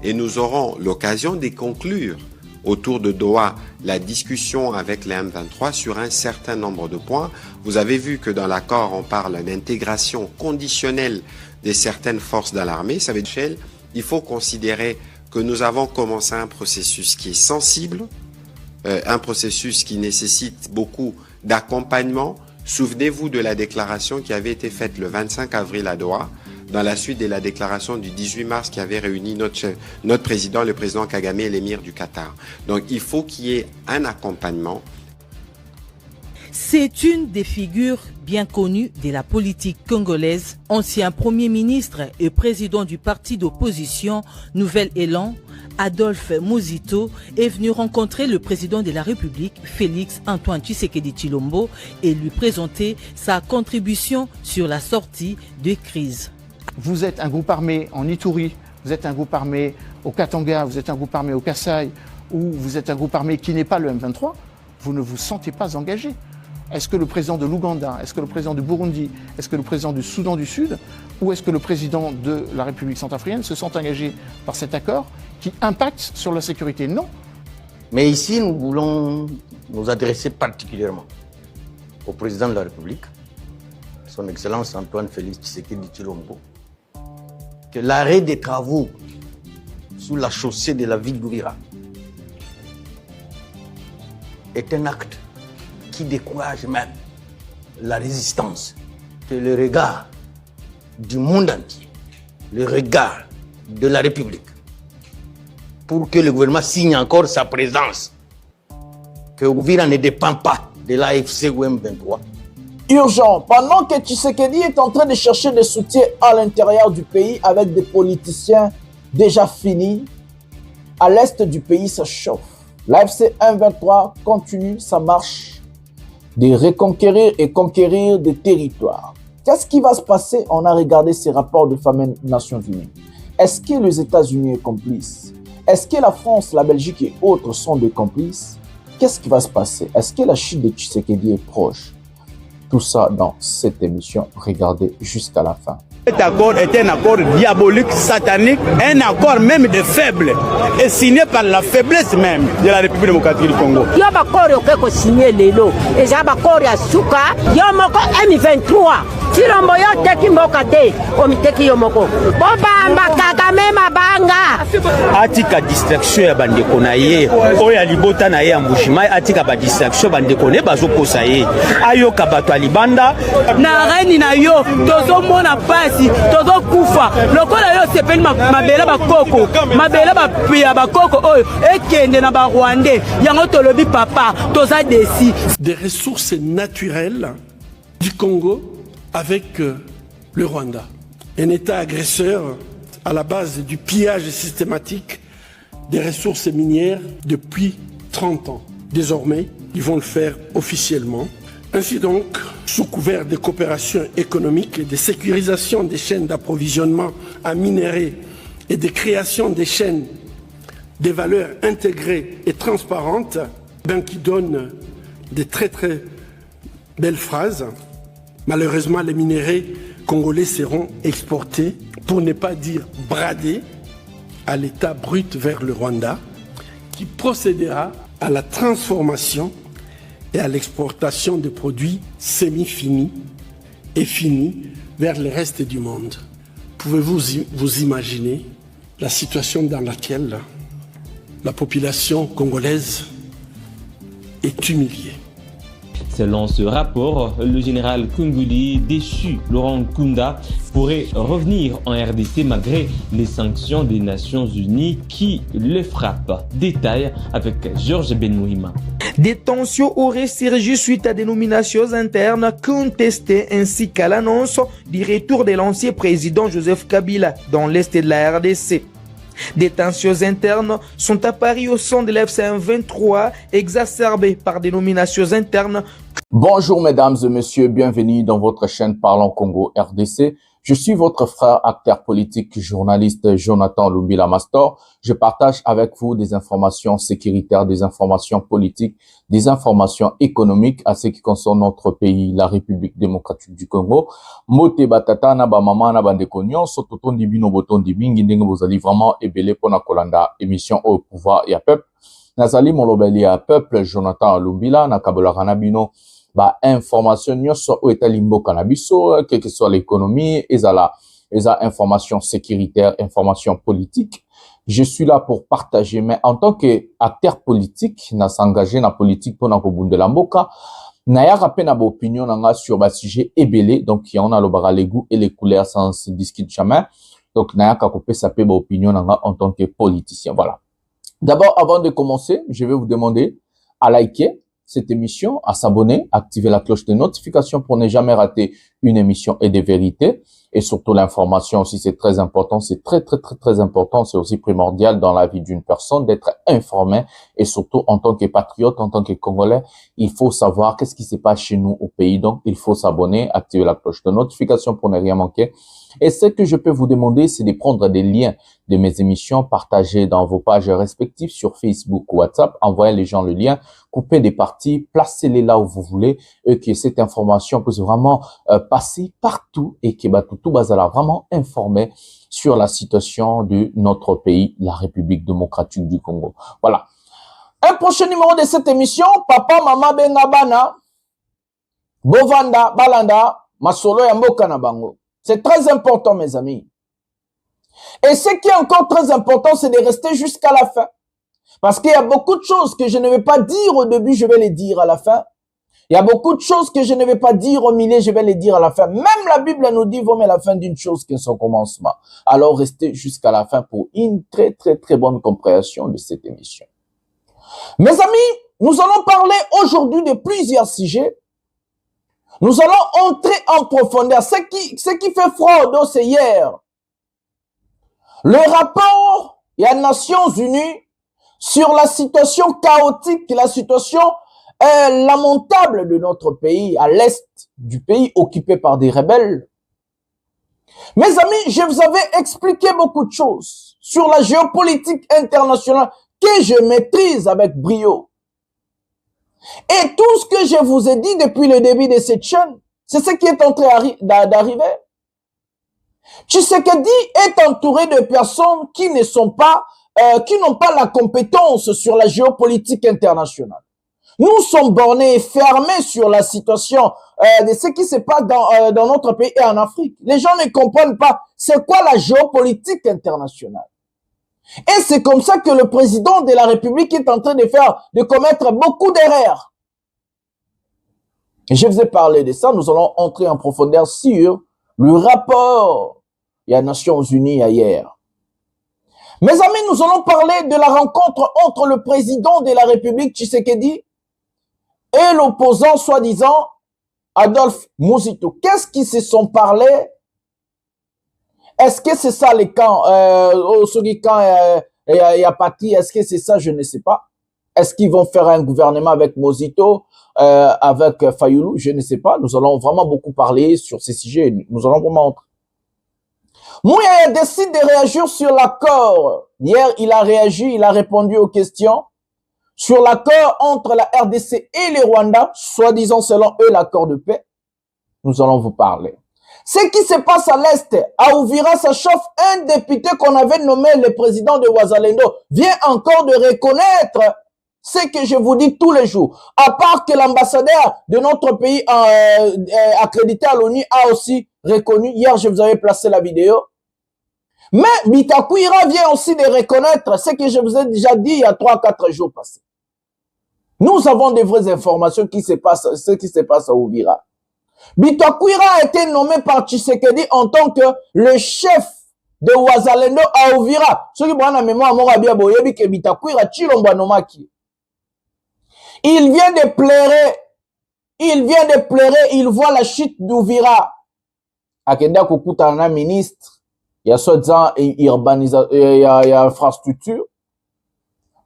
et nous aurons l'occasion de conclure autour de Doha la discussion avec les M23 sur un certain nombre de points. Vous avez vu que dans l'accord, on parle d'intégration conditionnelle de certaines forces dans l'armée. Ça veut dire il faut considérer que nous avons commencé un processus qui est sensible, un processus qui nécessite beaucoup d'accompagnement. Souvenez-vous de la déclaration qui avait été faite le 25 avril à Doha, dans la suite de la déclaration du 18 mars qui avait réuni notre président, le président Kagame et l'émir du Qatar. Donc il faut qu'il y ait un accompagnement. C'est une des figures bien connues de la politique congolaise, ancien Premier ministre et président du parti d'opposition Nouvel Élan, Adolphe Muzito, est venu rencontrer le président de la République, Félix Antoine Tshisekedi Tshilombo, et lui présenter sa contribution sur la sortie de crise. Vous êtes un groupe armé en Ituri, vous êtes un groupe armé au Katanga, vous êtes un groupe armé au Kasaï, ou vous êtes un groupe armé qui n'est pas le M23, vous ne vous sentez pas engagé. Est-ce que le président de l'Ouganda, est-ce que le président du Burundi, est-ce que le président du Soudan du Sud, ou est-ce que le président de la République centrafricaine se sentent engagés par cet accord qui impacte sur la sécurité? Non. Mais ici, nous voulons nous adresser particulièrement au président de la République, son Excellence Antoine Félix Tshisekedi Tshilombo, que l'arrêt des travaux sous la chaussée de la ville d'Ouvira est un acte qui décourage même la résistance, que le regard du monde entier, le regard de la République, pour que le gouvernement signe encore sa présence, que Ouvira ne dépend pas de l'AFC ou M23. Urgent, pendant que Tshisekedi est en train de chercher des soutiens à l'intérieur du pays avec des politiciens déjà finis, à l'est du pays ça chauffe. L'AFC M23 continue sa marche de reconquérir et conquérir des territoires. Qu'est-ce qui va se passer? On a regardé ces rapports de famille des Nations Unies. Est-ce que les États-Unis sont complices? Est-ce que la France, la Belgique et autres sont des complices? Qu'est-ce qui va se passer? Est-ce que la chute de Tshisekedi est proche? Tout ça dans cette émission. Regardez jusqu'à la fin. Cet accord est un accord diabolique, satanique, un accord même de faible, et signé par la faiblesse même de la République démocratique du Congo. Il y a un accord qui est signé Lelo, et j'ai un accord à Souka, il y a un accord M23. Si l'on voit que Mbokate, on teki yomoko. Boba Kagame mabanga. Atika distraction ya bande konaye, oya libota na ye ambushima, atika ba distraction bande konaye bazo kosaye. Ayo kabato alibanda Na reine na yo, tozo mona pasi, tozo kufa. Lokola yo sepeli mabela bakoko, mabela bapia bakoko oyo ekende na ba Rwandais. Yango tolobi papa, toza desi. Des ressources naturelles du Congo avec le Rwanda. Un État agresseur à la base du pillage systématique des ressources minières depuis 30 ans. Désormais, ils vont le faire officiellement. Ainsi donc, sous couvert de coopération économique et de sécurisation des chaînes d'approvisionnement en minerais et de création des chaînes des valeurs intégrées et transparentes, qui donnent des très belles phrases. Malheureusement, les minéraux congolais seront exportés, pour ne pas dire bradés, à l'état brut vers le Rwanda, qui procédera à la transformation et à l'exportation de produits semi-finis et finis vers le reste du monde. Pouvez-vous vous imaginer la situation dans laquelle la population congolaise est humiliée? Selon ce rapport, le général Kunguli, déchu Laurent Nkunda, pourrait revenir en RDC malgré les sanctions des Nations Unies qui le frappent. Détail avec Georges Benmouhima. Des tensions auraient surgi suite à des nominations internes contestées ainsi qu'à l'annonce du retour de l'ancien président Joseph Kabila dans l'est de la RDC. Des tensions internes sont apparues au sein de l'FCM23, exacerbées par des nominations internes. Bonjour mesdames et messieurs, bienvenue dans votre chaîne Parlons Congo RDC. Je suis votre frère, acteur politique, journaliste Jonathan Lumbila Mastor. Je partage avec vous des informations sécuritaires, des informations politiques, des informations économiques à ce qui concerne notre pays, la République démocratique du Congo. Mote batata na ba mama na bande konyo, soto tondi bino botondi bingi ndenge bozali vraiment ebele pona kolanda émission au pouvoir et à peuple. Nazali molobeli à peuple Jonathan Lumbila na kabola kanabino. Ba information nyonso o etali mboka na biso, quelle que soit l'économie, eza information sécuritaire, information politique. Je suis là pour partager, mais en tant qu'acteur politique, na s'engager na politique pour na kobundela mboka, na ya rappel na ba opinion nanga sur ba sujet ebelé, donc on a le baralegu et les couleurs sans se discuter jamais. Donc na ya ka kopé sa pe ba opinion nanga en tant que politicien. Voilà. D'abord, avant de commencer, je vais vous demander à liker cette émission, à s'abonner, activer la cloche de notification pour ne jamais rater une émission et des vérités. Et surtout l'information aussi, c'est très important, c'est très important, c'est aussi primordial dans la vie d'une personne d'être informé. Et surtout en tant que patriote, en tant que Congolais, il faut savoir qu'est-ce qui se passe chez nous au pays. Donc il faut s'abonner, activer la cloche de notification pour ne rien manquer. Et ce que je peux vous demander, c'est de prendre des liens de mes émissions, partager dans vos pages respectives sur Facebook ou WhatsApp, envoyer les gens le lien, couper des parties, placez-les là où vous voulez, et que cette information puisse vraiment passer partout et que tout bazala vraiment informé sur la situation de notre pays, la République démocratique du Congo. Voilà. Un prochain numéro de cette émission, Papa, Mama, Bengabana, Bovanda, Balanda, Masolo, Yamboka na bango. C'est très important, mes amis. Et ce qui est encore très important, c'est de rester jusqu'à la fin. Parce qu'il y a beaucoup de choses que je ne vais pas dire au début, je vais les dire à la fin. Il y a beaucoup de choses que je ne vais pas dire au milieu, je vais les dire à la fin. Même la Bible nous dit, vaut mieux la fin d'une chose que son commencement. Alors, restez jusqu'à la fin pour une très bonne compréhension de cette émission. Mes amis, nous allons parler aujourd'hui de plusieurs sujets. Nous allons entrer en profondeur. Ce qui fait fraude, c'est hier. Le rapport des Nations Unies sur la situation chaotique, la situation lamentable de notre pays, à l'est du pays occupé par des rebelles. Mes amis, je vous avais expliqué beaucoup de choses sur la géopolitique internationale que je maîtrise avec brio. Et tout ce que je vous ai dit depuis le début de cette chaîne, c'est ce qui est en train d'arriver. Tshisekedi est entouré de personnes qui ne sont pas, qui n'ont pas la compétence sur la géopolitique internationale. Nous sommes bornés et fermés sur la situation de ce qui se passe dans notre pays et en Afrique. Les gens ne comprennent pas c'est quoi la géopolitique internationale. Et c'est comme ça que le président de la République est en train de commettre beaucoup d'erreurs. Et je vous ai parlé de ça, nous allons entrer en profondeur sur le rapport des Nations Unies hier. Mes amis, nous allons parler de la rencontre entre le président de la République, Tshisekedi, et l'opposant, soi-disant, Adolphe Muzito. Qu'est-ce qu'ils se sont parlé? Est-ce que c'est ça les camps, est-ce que c'est ça? Je ne sais pas. Est-ce qu'ils vont faire un gouvernement avec Muzito, avec Fayoulou? Je ne sais pas. Nous allons vraiment beaucoup parler sur ces sujets. Nous allons vraiment entrer. Mouya décide de réagir sur l'accord. Hier, il a réagi, il a répondu aux questions sur l'accord entre la RDC et le Rwanda, soi-disant selon eux l'accord de paix. Nous allons vous parler. Ce qui se passe à l'Est, à Ouvira, ça chauffe. Un député qu'on avait nommé le président de Ouazalendo vient encore de reconnaître ce que je vous dis tous les jours. À part que l'ambassadeur de notre pays accrédité à l'ONU a aussi reconnu. Hier, je vous avais placé la vidéo. Mais Bitakwira vient aussi de reconnaître ce que je vous ai déjà dit il y a 3-4 jours passés. Nous avons des vraies informations ce qui se passe à Ouvira. Bitakwira a été nommé par Tshisekedi en tant que le chef de Ouazalendo à Ouvira. Ce qui prend la mémoire, il vient de pleurer. Il voit la chute d'Ouvira. Akenda Kokutana ministre, il y a soi-disant urbanisation, il y a infrastructure.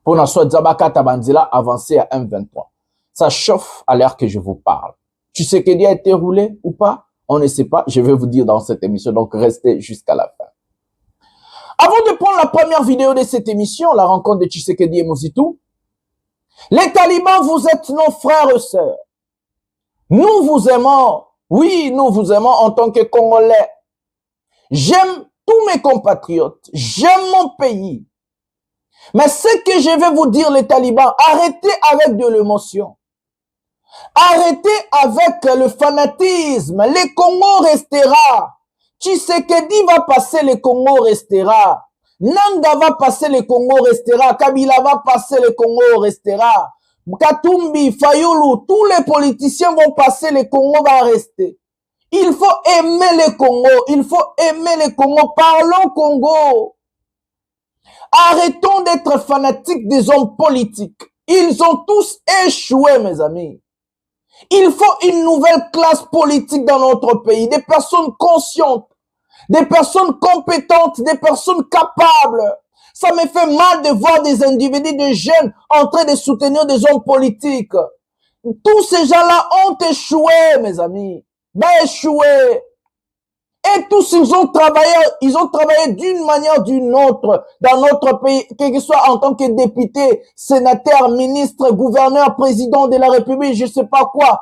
Pour na soi-disant Bakata Banzila avancer à 1,23. Ça chauffe à l'heure que je vous parle. Tshisekedi a été roulé ou pas? On ne sait pas, je vais vous dire dans cette émission, donc restez jusqu'à la fin. Avant de prendre la première vidéo de cette émission, la rencontre de Tshisekedi et Mozitu, les talibans, vous êtes nos frères et sœurs. Nous vous aimons, oui, nous vous aimons en tant que Congolais. J'aime tous mes compatriotes, j'aime mon pays. Mais ce que je vais vous dire, les talibans, arrêtez avec de l'émotion. Arrêtez avec le fanatisme. Le Congo restera. Tshisekedi va passer, le Congo restera. Nanga va passer, le Congo restera. Kabila va passer, le Congo restera. Katumbi, Fayulu, tous les politiciens vont passer, le Congo va rester. Il faut aimer le Congo. Il faut aimer le Congo. Parlons Congo. Arrêtons d'être fanatiques des hommes politiques. Ils ont tous échoué, mes amis. Il faut une nouvelle classe politique dans notre pays. Des personnes conscientes, des personnes compétentes, des personnes capables. Ça me fait mal de voir des individus, des jeunes en train de soutenir des hommes politiques. Tous ces gens-là ont échoué, mes amis. Ben, échoué. Et tous, ils ont travaillé d'une manière ou d'une autre dans notre pays, que ce soit en tant que député, sénateur, ministre, gouverneur, président de la République, je sais pas quoi.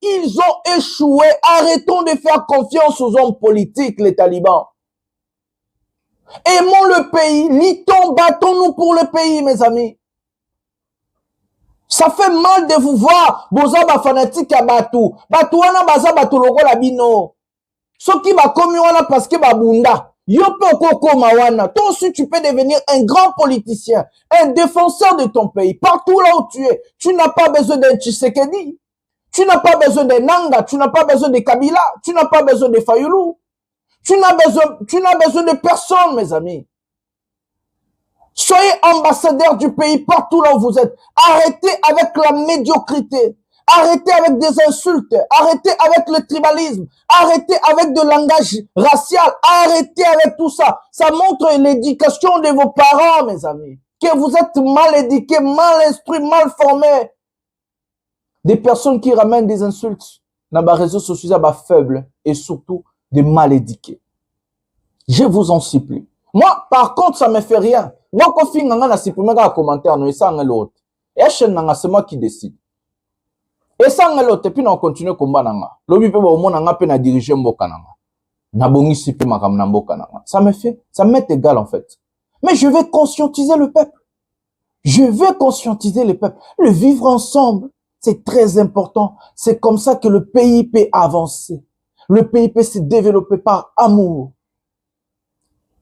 Ils ont échoué. Arrêtons de faire confiance aux hommes politiques, les talibans. Aimons le pays, luttons, battons-nous pour le pays, mes amis. Ça fait mal de vous voir, bozaba fanatique à Batou. Batou wana baza Batou logo la bino. Soki ba komi wana parce que ba bunda. Yopo koko mawana. Toi aussi tu peux devenir un grand politicien, un défenseur de ton pays. Partout là où tu es, tu n'as pas besoin d'un Tshisekedi. Tu n'as pas besoin de Nanga, tu n'as pas besoin de Kabila, tu n'as pas besoin de Fayulu. Tu n'as besoin de personne, mes amis. Soyez ambassadeurs du pays partout là où vous êtes. Arrêtez avec la médiocrité. Arrêtez avec des insultes. Arrêtez avec le tribalisme. Arrêtez avec de langage racial. Arrêtez avec tout ça. Ça montre l'éducation de vos parents, mes amis. Que vous êtes mal éduqués, mal instruits, mal formés. Des personnes qui ramènent des insultes dans les réseaux sociaux, faibles et surtout des mal éduqués. Je vous en supplie. Moi, par contre, ça me fait rien. Moi, quand je suis dans un commentaire, l'autre. Et c'est moi qui décide. Et ça, l'autre, et puis on continue à combattre. L'objet peut au moins à diriger mboka ça m'est égal en fait. Mais je vais conscientiser le peuple. Je veux conscientiser le peuple. Le vivre ensemble, c'est très important. C'est comme ça que le pays peut avancer. Le pays peut se développer par amour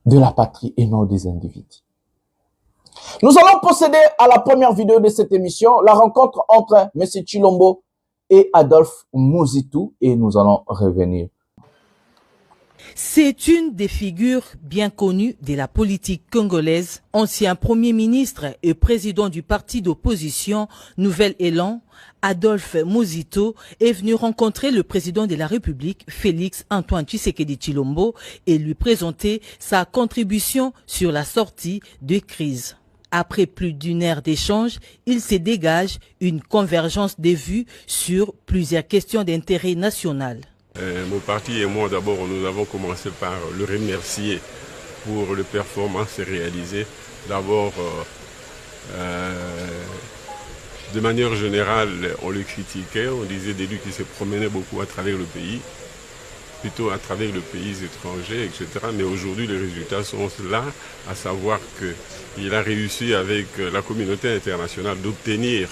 de la patrie et non des individus. Nous allons procéder à la première vidéo de cette émission, la rencontre entre M. Tshilombo et Adolphe Mozitu, et nous allons revenir. C'est une des figures bien connues de la politique congolaise, ancien premier ministre et président du parti d'opposition Nouvel Élan. Adolphe Mozitu est venu rencontrer le président de la République, Félix Antoine Tshisekedi Tshilombo, et lui présenter sa contribution sur la sortie de crise. Après plus d'une heure d'échange, il se dégage une convergence des vues sur plusieurs questions d'intérêt national. Mon parti et moi, d'abord, nous avons commencé par le remercier pour les performances réalisées. D'abord, de manière générale, on le critiquait, on disait des lui qui se promenaient beaucoup à travers le pays, plutôt à travers les pays étrangers, etc. Mais aujourd'hui, les résultats sont là, à savoir qu'il a réussi avec la communauté internationale d'obtenir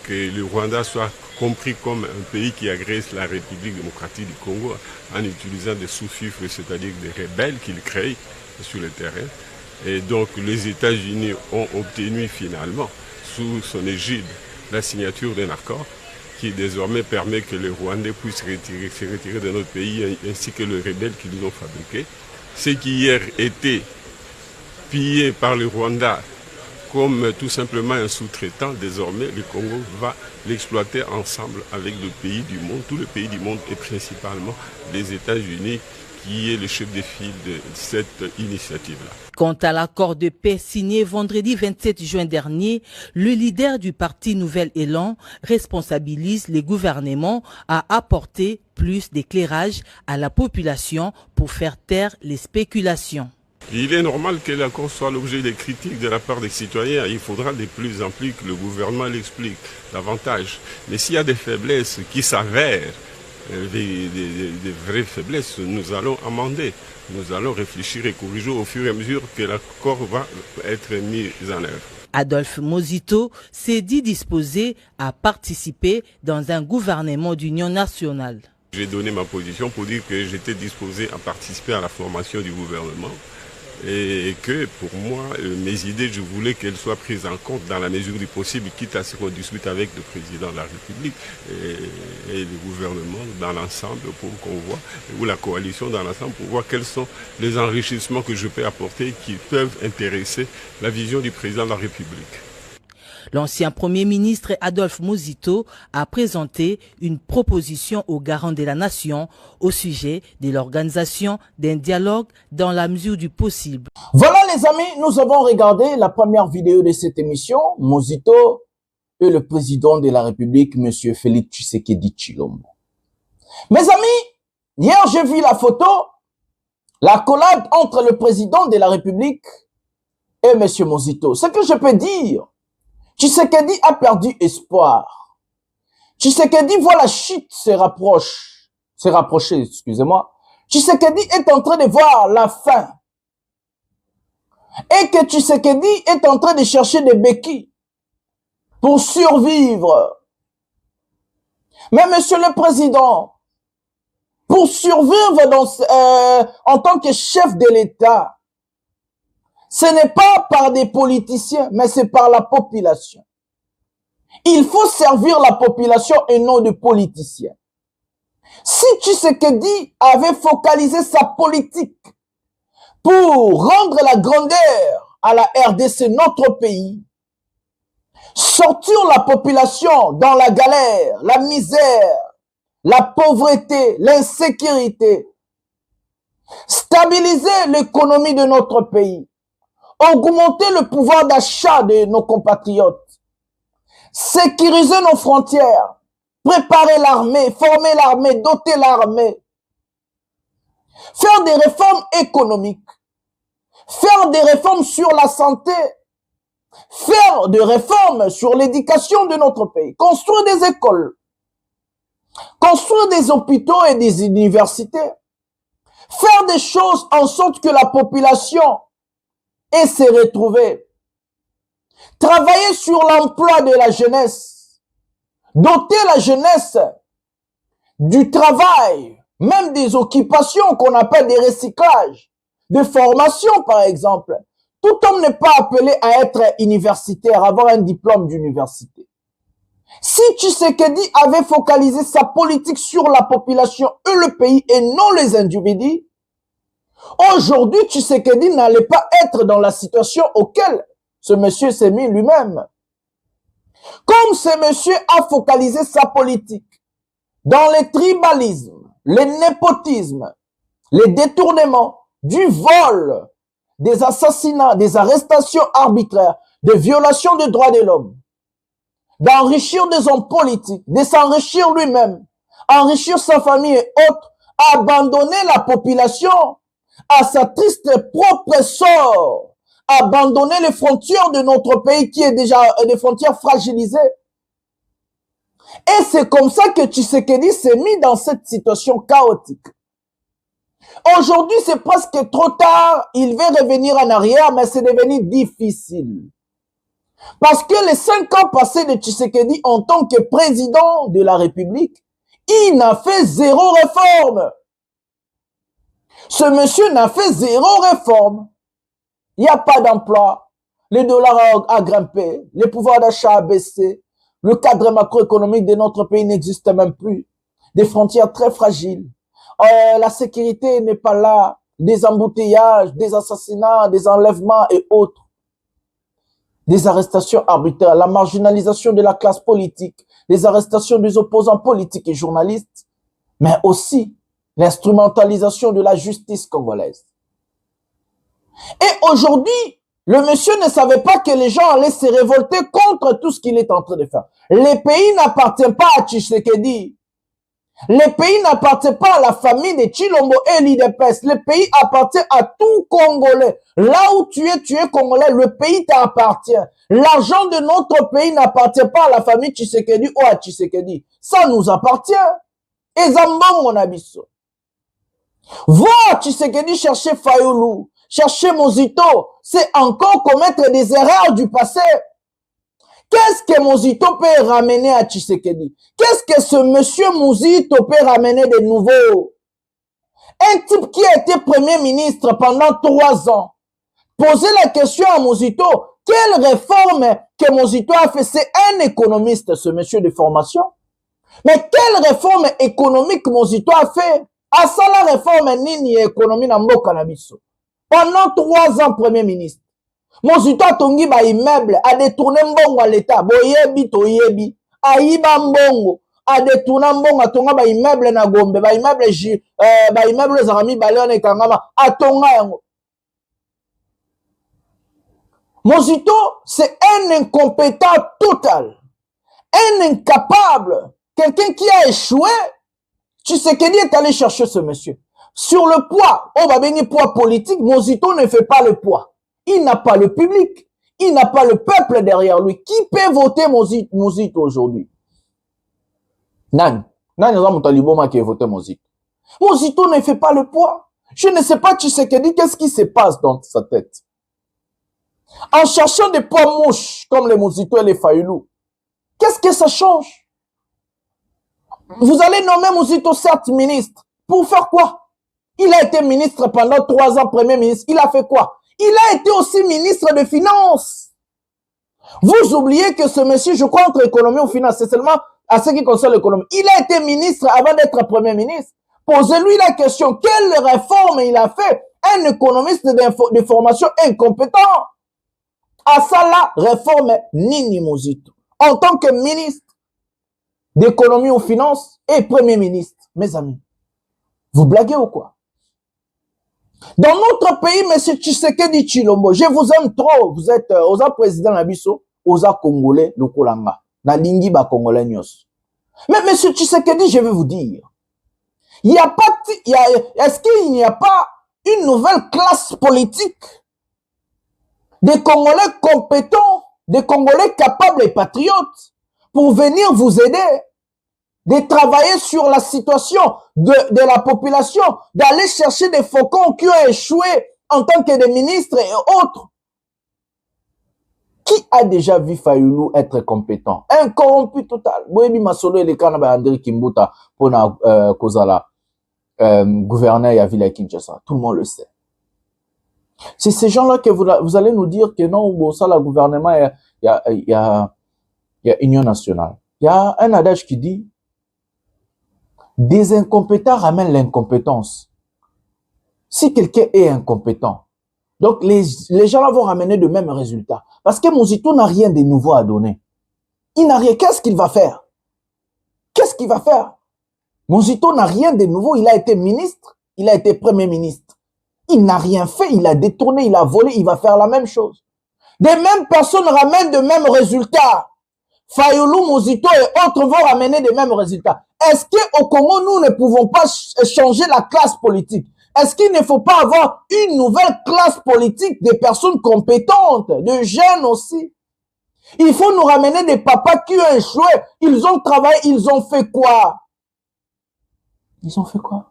que le Rwanda soit compris comme un pays qui agresse la République démocratique du Congo en utilisant des sous-fifres, c'est-à-dire des rebelles qu'il crée sur le terrain. Et donc les États-Unis ont obtenu finalement, sous son égide, la signature d'un accord qui désormais permet que les Rwandais puissent se retirer de notre pays ainsi que les rebelles qui nous ont fabriqués. Ce qui hier était pillé par le Rwanda comme tout simplement un sous-traitant, désormais le Congo va l'exploiter ensemble avec le pays du monde, tous les pays du monde et principalement les États-Unis qui est le chef de file de cette initiative-là. Quant à l'accord de paix signé vendredi 27 juin dernier, le leader du parti Nouvel Élan responsabilise les gouvernements à apporter plus d'éclairage à la population pour faire taire les spéculations. Il est normal que l'accord soit l'objet des critiques de la part des citoyens. Il faudra de plus en plus que le gouvernement l'explique davantage. Mais s'il y a des faiblesses qui s'avèrent, des vraies faiblesses, nous allons amender. Nous allons réfléchir et corriger au fur et à mesure que l'accord va être mis en œuvre. Adolphe Mozito s'est dit disposé à participer dans un gouvernement d'union nationale. J'ai donné ma position pour dire que j'étais disposé à participer à la formation du gouvernement et que pour moi, mes idées, je voulais qu'elles soient prises en compte dans la mesure du possible, quitte à ce qu'on discute avec le président de la République et le gouvernement dans l'ensemble pour qu'on voit, ou la coalition dans l'ensemble pour voir quels sont les enrichissements que je peux apporter qui peuvent intéresser la vision du président de la République. L'ancien Premier ministre Adolphe Mozito a présenté une proposition aux garants de la nation au sujet de l'organisation d'un dialogue dans la mesure du possible. Voilà les amis, nous avons regardé la première vidéo de cette émission, Mozito et le président de la République, M. Félix Tshisekedi Tshilombo. Mes amis, hier j'ai vu la photo, l'accolade entre le président de la République et M. Mozito. Ce que je peux dire, Tshisekedi a perdu espoir. Tshisekedi voit la chute se rapprocher, excusez-moi. Tshisekedi est en train de voir la fin. Et que Tshisekedi est en train de chercher des béquilles pour survivre. Mais monsieur le président, pour survivre en tant que chef de l'État, ce n'est pas par des politiciens, mais c'est par la population. Il faut servir la population et non des politiciens. Si Tshisekedi avait focalisé sa politique pour rendre la grandeur à la RDC, notre pays, sortir la population dans la galère, la misère, la pauvreté, l'insécurité, stabiliser l'économie de notre pays, augmenter le pouvoir d'achat de nos compatriotes, sécuriser nos frontières, préparer l'armée, former l'armée, doter l'armée, faire des réformes économiques, faire des réformes sur la santé, faire des réformes sur l'éducation de notre pays, construire des écoles, construire des hôpitaux et des universités, faire des choses en sorte que la population et se retrouver. Travailler sur l'emploi de la jeunesse. Doter la jeunesse du travail, même des occupations qu'on appelle des recyclages, de formation par exemple. Tout homme n'est pas appelé à être universitaire, avoir un diplôme d'université. Si Tshisekedi avait focalisé sa politique sur la population et le pays et non les individus, aujourd'hui, Tshisekedi n'allait pas être dans la situation auquel ce monsieur s'est mis lui-même. Comme ce monsieur a focalisé sa politique dans les tribalismes, les népotismes, les détournements, du vol, des assassinats, des arrestations arbitraires, des violations des droits de l'homme, d'enrichir des hommes politiques, de s'enrichir lui-même, enrichir sa famille et autres, abandonner la population à sa triste propre sort, abandonner les frontières de notre pays qui est déjà des frontières fragilisées. Et c'est comme ça que Tshisekedi s'est mis dans cette situation chaotique. Aujourd'hui, c'est presque trop tard, il veut revenir en arrière, mais c'est devenu difficile. Parce que les 5 ans passés de Tshisekedi en tant que président de la République, il n'a fait 0 réforme. Ce monsieur n'a fait 0 réforme. Il n'y a pas d'emploi. Le dollar a grimpé. Le pouvoir d'achat a baissé. Le cadre macroéconomique de notre pays n'existe même plus. Des frontières très fragiles. La sécurité n'est pas là. Des embouteillages, des assassinats, des enlèvements et autres. Des arrestations arbitraires. La marginalisation de la classe politique. Les arrestations des opposants politiques et journalistes. Mais aussi l'instrumentalisation de la justice congolaise. Et aujourd'hui, le monsieur ne savait pas que les gens allaient se révolter contre tout ce qu'il est en train de faire. Les pays n'appartiennent pas à Tshisekedi. Les pays n'appartiennent pas à la famille de Tshilombo et l'IDPS. Le pays appartient à tout Congolais. Là où tu es Congolais, le pays t'appartient. L'argent de notre pays n'appartient pas à la famille Tshisekedi ou à Tshisekedi. Ça nous appartient. Et Zambon, mon abisso. Voir Tshisekedi chercher Fayoulou, chercher Mozito, c'est encore commettre des erreurs du passé. Qu'est-ce que Mozito peut ramener à Tshisekedi? Qu'est-ce que ce monsieur Mozito peut ramener de nouveau? Un type qui a été premier ministre pendant 3 ans. Posez la question à Mozito, quelle réforme que Mozito a fait? C'est un économiste, ce monsieur de formation. Mais quelle réforme économique Mozito a fait? À ça la réforme nini économie na mboka na biso. Pendant 3 ans premier ministre. Mozito a tongi ba immeuble, a détourné mbongo à l'État. Boyebi to yebi. A iba mbongo. A détourné mbongo, a tonga ba immeuble na Gombe. Ba immeuble zarami baleone kangama. A tonga yango. Mozito, c'est un incompétent total. Un incapable. Quelqu'un qui a échoué. Tshisekedi est allé chercher ce monsieur. Sur le poids, on va venir poids politique, Mozito ne fait pas le poids. Il n'a pas le public. Il n'a pas le peuple derrière lui. Qui peut voter Mozito aujourd'hui? Nan qui a voté Mozito. Mozito ne fait pas le poids. Je ne sais pas Tshisekedi, qu'est-ce qui se passe dans sa tête? En cherchant des poids mouches comme les Mozito et les Fayoulou, qu'est-ce que ça change? Vous allez nommer Mozito certes ministre. Pour faire quoi? Il a été ministre pendant 3 ans, premier ministre. Il a fait quoi? Il a été aussi ministre de Finances. Vous oubliez que ce monsieur, je crois, entre économie ou finance, c'est seulement à ce qui concerne l'économie. Il a été ministre avant d'être premier ministre. Posez-lui la question, quelle réforme il a fait? Un économiste de formation incompétent. À ça, la réforme Nini Mozito. En tant que ministre d'économie ou finance et premier ministre, mes amis. Vous blaguez ou quoi? Dans notre pays, monsieur Tshisekedi Tshilombo, je vous aime trop. Vous êtes Oza président Nabiso, Oza Congolais, le Kolanga, na lingi ba Congolais nyos. Mais monsieur Tshisekedi, je vais vous dire, est-ce qu'il n'y a pas une nouvelle classe politique des Congolais compétents, des Congolais capables et patriotes pour venir vous aider? De travailler sur la situation de la population, d'aller chercher des faucons qui ont échoué en tant que des ministres et autres. Qui a déjà vu Fayoulou être compétent? Un corrompu total. Boyebi Masolo et les Kanaba André Kimbuta pour Kozala, gouverneur à Villa Kinshasa. Tout le monde le sait. C'est ces gens-là que vous allez nous dire que non, bon, ça, le gouvernement, il y a Union nationale. Il y a un adage qui dit des incompétents ramènent l'incompétence. Si quelqu'un est incompétent, donc les gens là vont ramener de mêmes résultats. Parce que Mozito n'a rien de nouveau à donner. Il n'a rien. Qu'est-ce qu'il va faire? Qu'est-ce qu'il va faire? Mozito n'a rien de nouveau. Il a été ministre, il a été premier ministre. Il n'a rien fait, il a détourné, il a volé, il va faire la même chose. Des mêmes personnes ramènent de mêmes résultats. Fayoulou, Mozito et autres vont ramener des mêmes résultats. Est-ce qu'au Congo, nous ne pouvons pas changer la classe politique? Est-ce qu'il ne faut pas avoir une nouvelle classe politique de personnes compétentes, de jeunes aussi? Il faut nous ramener des papas qui ont échoué. Ils ont travaillé, ils ont fait quoi? Ils ont fait quoi?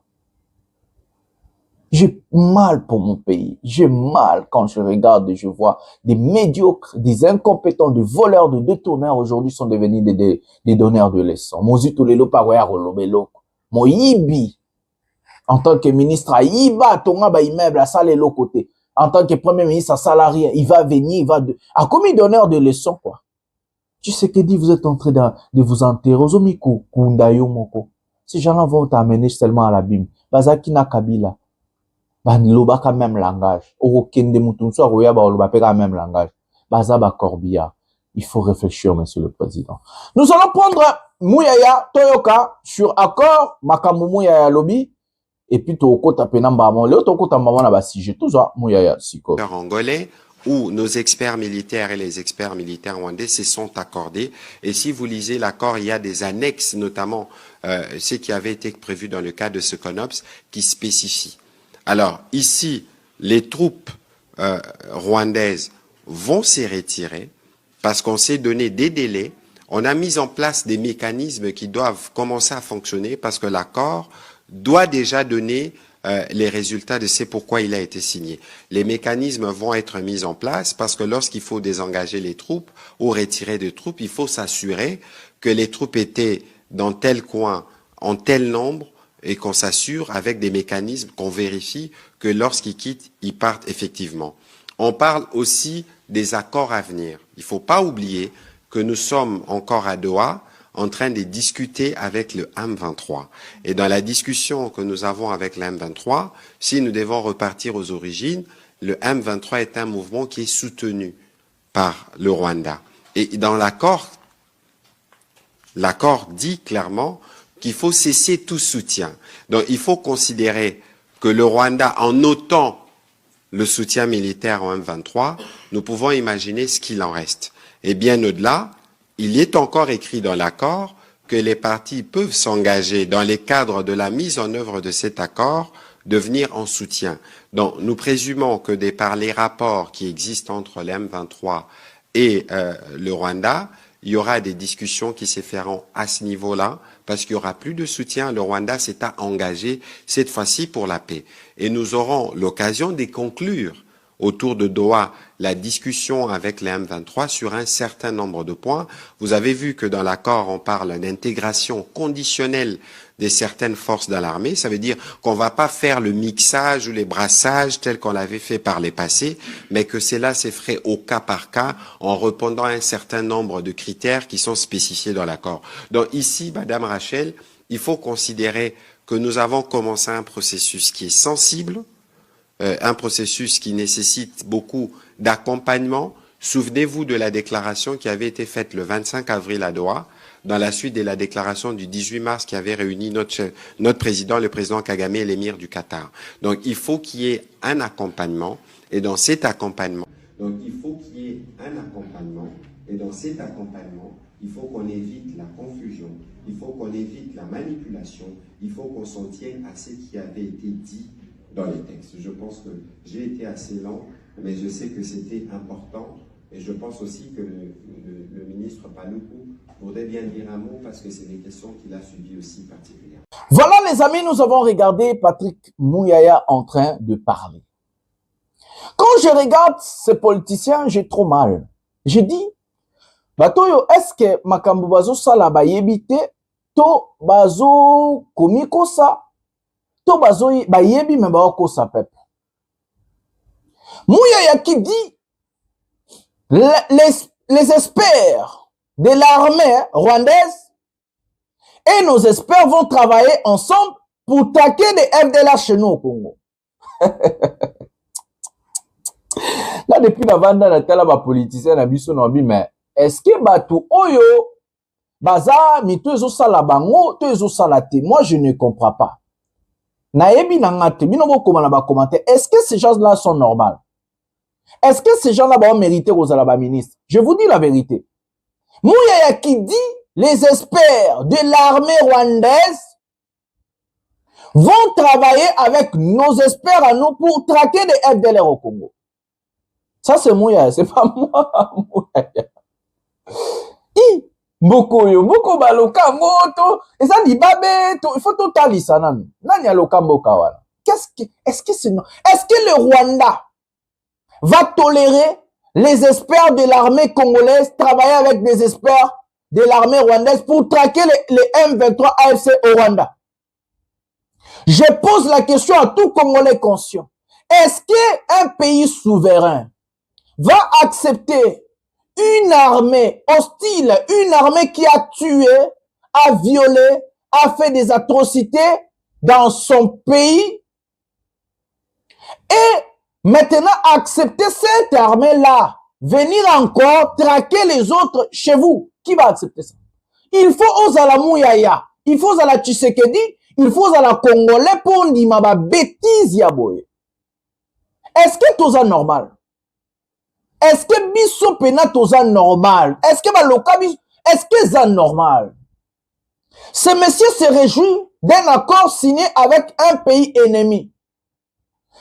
J'ai mal pour mon pays. J'ai mal quand je regarde et je vois des médiocres, des incompétents, des voleurs, des détourneurs aujourd'hui sont devenus des donneurs de leçons. Mozito lelo paroya rolobelo. Moyibi. En tant que ministre, Aïba, tonga ba immeuble, à ça les côté. En tant que premier ministre, à salarié, il va venir, il va à commis donneur de leçons, quoi. Tu sais que dit, vous êtes en train de vous enterrer. Ozomiku, kundayo moko. Ces gens-là vont t'amener seulement à l'abîme. Bazaki na Kabila. Loba ka même langage. Okende mutunso aroya ba loba pe ka même langage. Baza ba Corbia. Il faut réfléchir, monsieur le président. Nous allons prendre Mouyaya Toyoka sur accord Makamou Mouyaya Lobby. et puis tokota penamba mo le tokota mama na ba sujet tout ça mouyaya siko angolais où nos experts militaires et les experts militaires rwandais se sont accordés. Et si vous lisez l'accord, il y a des annexes, notamment ce qui avait été prévu dans le cas de ce CONOPS, qui spécifient. Alors, ici, les troupes rwandaises vont se retirer parce qu'on s'est donné des délais. On a mis en place des mécanismes qui doivent commencer à fonctionner parce que l'accord doit déjà donner les résultats de c'est pourquoi il a été signé. Les mécanismes vont être mis en place parce que lorsqu'il faut désengager les troupes ou retirer des troupes, il faut s'assurer que les troupes étaient dans tel coin, en tel nombre, et qu'on s'assure avec des mécanismes qu'on vérifie que lorsqu'ils quittent, ils partent effectivement. On parle aussi des accords à venir. Il ne faut pas oublier que nous sommes encore à Doha, en train de discuter avec le M23. Et dans la discussion que nous avons avec le M23, si nous devons repartir aux origines, le M23 est un mouvement qui est soutenu par le Rwanda. Et dans l'accord dit clairement qu'il faut cesser tout soutien. Donc il faut considérer que le Rwanda, en ôtant le soutien militaire au M23, nous pouvons imaginer ce qu'il en reste. Et bien au-delà, il est encore écrit dans l'accord que les parties peuvent s'engager dans les cadres de la mise en œuvre de cet accord de venir en soutien. Donc nous présumons que par les rapports qui existent entre le M23 et le Rwanda, il y aura des discussions qui se feront à ce niveau-là parce qu'il n'y aura plus de soutien. Le Rwanda s'est engagé cette fois-ci pour la paix. Et nous aurons l'occasion de conclure autour de Doha la discussion avec les M23 sur un certain nombre de points. Vous avez vu que dans l'accord, on parle d'intégration conditionnelle de certaines forces dans l'armée. Ça veut dire qu'on va pas faire le mixage ou les brassages tel qu'on l'avait fait par les passés, mais que cela se ferait au cas par cas en répondant à un certain nombre de critères qui sont spécifiés dans l'accord. Donc ici, Madame Rachel, il faut considérer que nous avons commencé un processus qui est sensible, un processus qui nécessite beaucoup d'accompagnement. Souvenez-vous de la déclaration qui avait été faite le 25 avril à Doha, dans la suite de la déclaration du 18 mars qui avait réuni notre président, le président Kagame et l'émir du Qatar. Donc il faut qu'il y ait un accompagnement, et dans cet accompagnement, il faut qu'on évite la confusion, il faut qu'on évite la manipulation, il faut qu'on s'en tienne à ce qui avait été dit dans les textes. Je pense que j'ai été assez lent, mais je sais que c'était important et je pense aussi que le ministre Paluku voudrait bien dire un mot parce que c'est des questions qu'il a suivies aussi particulièrement. Voilà les amis, nous avons regardé Patrick Mouyaya en train de parler. Quand je regarde ces politiciens, j'ai trop mal. Je dis, Batoyo, est-ce que Makambu Bazo Sala Bayebite, To Bazo Komiko Sa, To Bazo Bayebi Mebaoko Sa Pep. Mouyaya qui dit, les experts de l'armée rwandaise et nos experts vont travailler ensemble pour traquer des FDLR chez nous au Congo. Là, depuis la vente dans la télé, les politiciens ont dit, mais est-ce que Batou Oyo, Baza, Mito Ezo Salabango, Ezo Salate? Moi, je ne comprends pas. Naebi Nangate, Minobo Komanaba commenter, est-ce que ces gens-là sont normaux? Est-ce que ces gens-là vont mériter aux Alaba ministres? Je vous dis la vérité. Mouyaya qui dit, les experts de l'armée rwandaise vont travailler avec nos experts à nous pour traquer des FDLR au Congo. Ça, c'est Mouyaya, c'est pas moi, Mouyaya. Boko baloka moto, et ça dit babe, il faut tout talisa nani. Nani aloka mboka wala. Est-ce que le Rwanda va tolérer les experts de l'armée congolaise travailler avec des experts de l'armée rwandaise pour traquer les M23 AFC au Rwanda? Je pose la question à tout Congolais conscient. Est-ce qu'un pays souverain va accepter une armée hostile, une armée qui a tué, a violé, a fait des atrocités dans son pays et maintenant accepter cette armée-là, venir encore traquer les autres chez vous? Qui va accepter ça? Il faut Ozala Mouyaya, il faut Ozala Tshisekedi, il faut à la Congolais pour dire ma bêtise yaboye. Est-ce que tout ça normal? Est-ce que biso pena tout ça normal? Est-ce que est-ce que c'est normal? Ce monsieur se réjouit d'un accord signé avec un pays ennemi,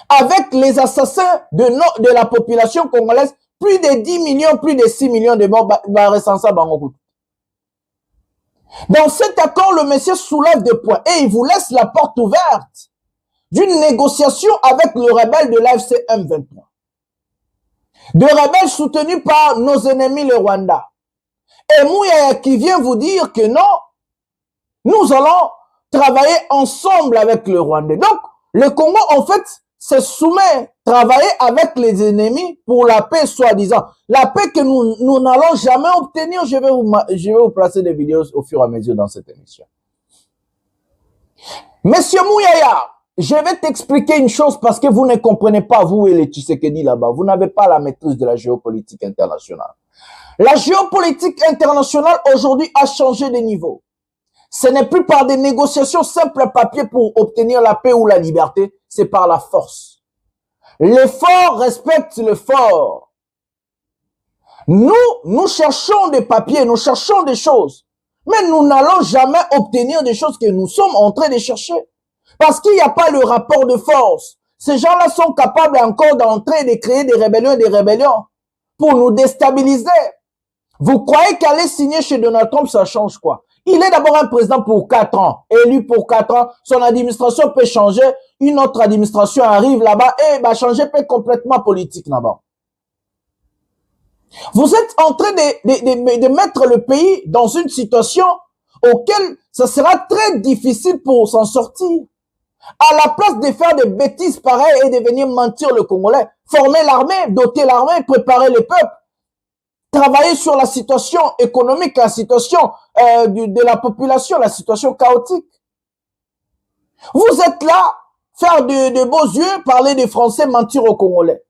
avec les assassins de la population congolaise, plus de 10 millions, plus de 6 millions de morts. Dans cet accord, le monsieur soulève des points et il vous laisse la porte ouverte d'une négociation avec le rebelle de l'AFC M23. De rebelles soutenus par nos ennemis le Rwanda. Et Mouyaya qui vient vous dire que non, nous allons travailler ensemble avec le Rwanda. Donc, le Congo, en fait, se soumet, travailler avec les ennemis pour la paix, soi-disant. La paix que nous n'allons jamais obtenir. Je vais vous placer des vidéos au fur et à mesure dans cette émission. Monsieur Mouyaya, je vais t'expliquer une chose parce que vous ne comprenez pas, vous et les Tshisekedi là-bas. Vous n'avez pas la maîtrise de la géopolitique internationale. La géopolitique internationale aujourd'hui a changé de niveau. Ce n'est plus par des négociations simples à papier pour obtenir la paix ou la liberté, c'est par la force. Le fort respecte le fort. Nous cherchons des papiers, nous cherchons des choses, mais nous n'allons jamais obtenir des choses que nous sommes en train de chercher. Parce qu'il n'y a pas le rapport de force. Ces gens-là sont capables encore d'entrer, de créer des rébellions pour nous déstabiliser. Vous croyez qu'aller signer chez Donald Trump, ça change quoi? Il est d'abord un président pour 4 ans, élu pour 4 ans. Son administration peut changer. Une autre administration arrive là-bas et va changer peut complètement politique là-bas. Vous êtes en train de mettre le pays dans une situation auquel ça sera très difficile pour s'en sortir. À la place de faire des bêtises pareilles et de venir mentir le Congolais, former l'armée, doter l'armée, préparer le peuple, travailler sur la situation économique, la situation de la population, la situation chaotique. Vous êtes là, faire de beaux yeux, parler des Français, mentir aux Congolais.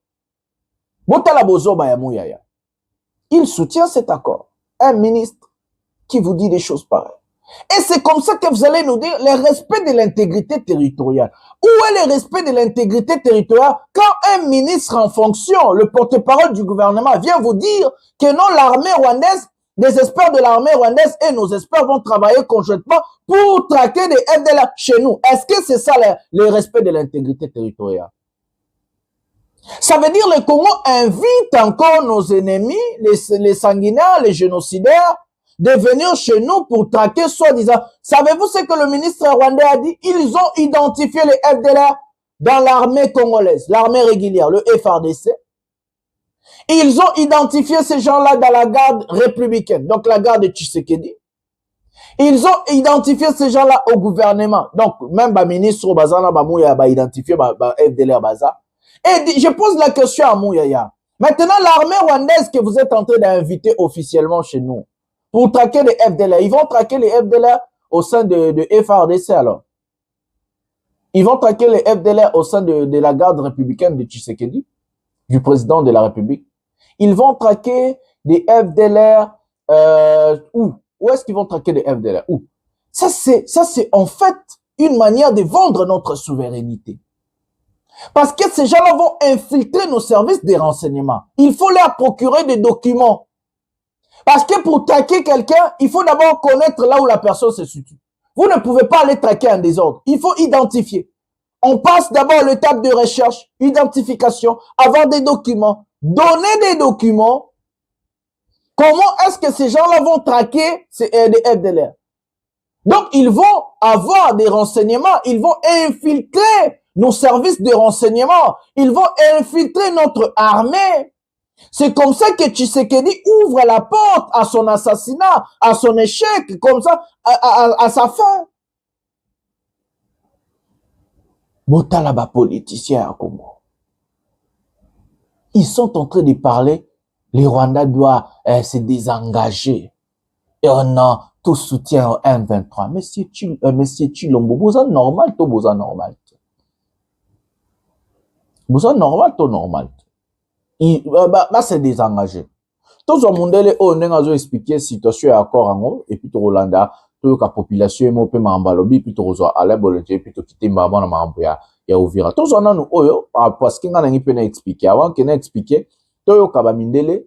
Il soutient cet accord. Un ministre qui vous dit des choses pareilles. Et c'est comme ça que vous allez nous dire le respect de l'intégrité territoriale. Où est le respect de l'intégrité territoriale quand un ministre en fonction, le porte-parole du gouvernement, vient vous dire que non, l'armée rwandaise, les experts de l'armée rwandaise et nos experts vont travailler conjointement pour traquer des FDLR chez nous. Est-ce que c'est ça le respect de l'intégrité territoriale? Ça veut dire que le Congo invite encore nos ennemis, les sanguinaires, les génocidaires, de venir chez nous pour traquer soi-disant. Savez-vous ce que le ministre rwandais a dit? Ils ont identifié les FDLR dans l'armée congolaise, l'armée régulière, le FARDC. Ils ont identifié ces gens-là dans la garde républicaine, donc la garde de Tshisekedi. Ils ont identifié ces gens-là au gouvernement. Donc, même le ministre Bazana Bamouya a identifié FDLR Baza. Et je pose la question à Mouyaya. Maintenant, l'armée rwandaise que vous êtes en train d'inviter officiellement chez nous, pour traquer les FDLR. Ils vont traquer les FDLR au sein de FARDC alors. Ils vont traquer les FDLR au sein de la garde républicaine de Tshisekedi, du président de la République. Ils vont traquer des FDLR où? Où est-ce qu'ils vont traquer des FDLR? Où? Ça c'est en fait une manière de vendre notre souveraineté. Parce que ces gens-là vont infiltrer nos services de renseignement. Il faut leur procurer des documents. Parce que pour traquer quelqu'un, il faut d'abord connaître là où la personne se situe. Vous ne pouvez pas aller traquer en désordre. Il faut identifier. On passe d'abord l'étape de recherche, identification, avoir des documents, donner des documents. Comment est-ce que ces gens-là vont traquer des FDLR? Donc, ils vont avoir des renseignements, ils vont infiltrer nos services de renseignement, ils vont infiltrer notre armée. C'est comme ça que Tshisekedi ouvre la porte à son assassinat, à son échec, comme ça, à sa fin. Botalaba politicien à Congo. Ils sont en train de parler, les Rwandais doivent se désengager. Et on a tout soutien au M23. Monsieur Chilombo, vous êtes normal, tout vous êtes normal. Vous êtes normal, tout normal. C'est désengagé. Tout le monde est expliqué la situation est encore en haut, et puis tout Rolanda, toyoka population emo pe makambo alobi puis tokozwa Alain Bolenge puis tokite mbaba na makambo ya Uvira tozwa nanu oyo parce que nga nangi pe na expliquer avant que na expliquer toyoka bamindele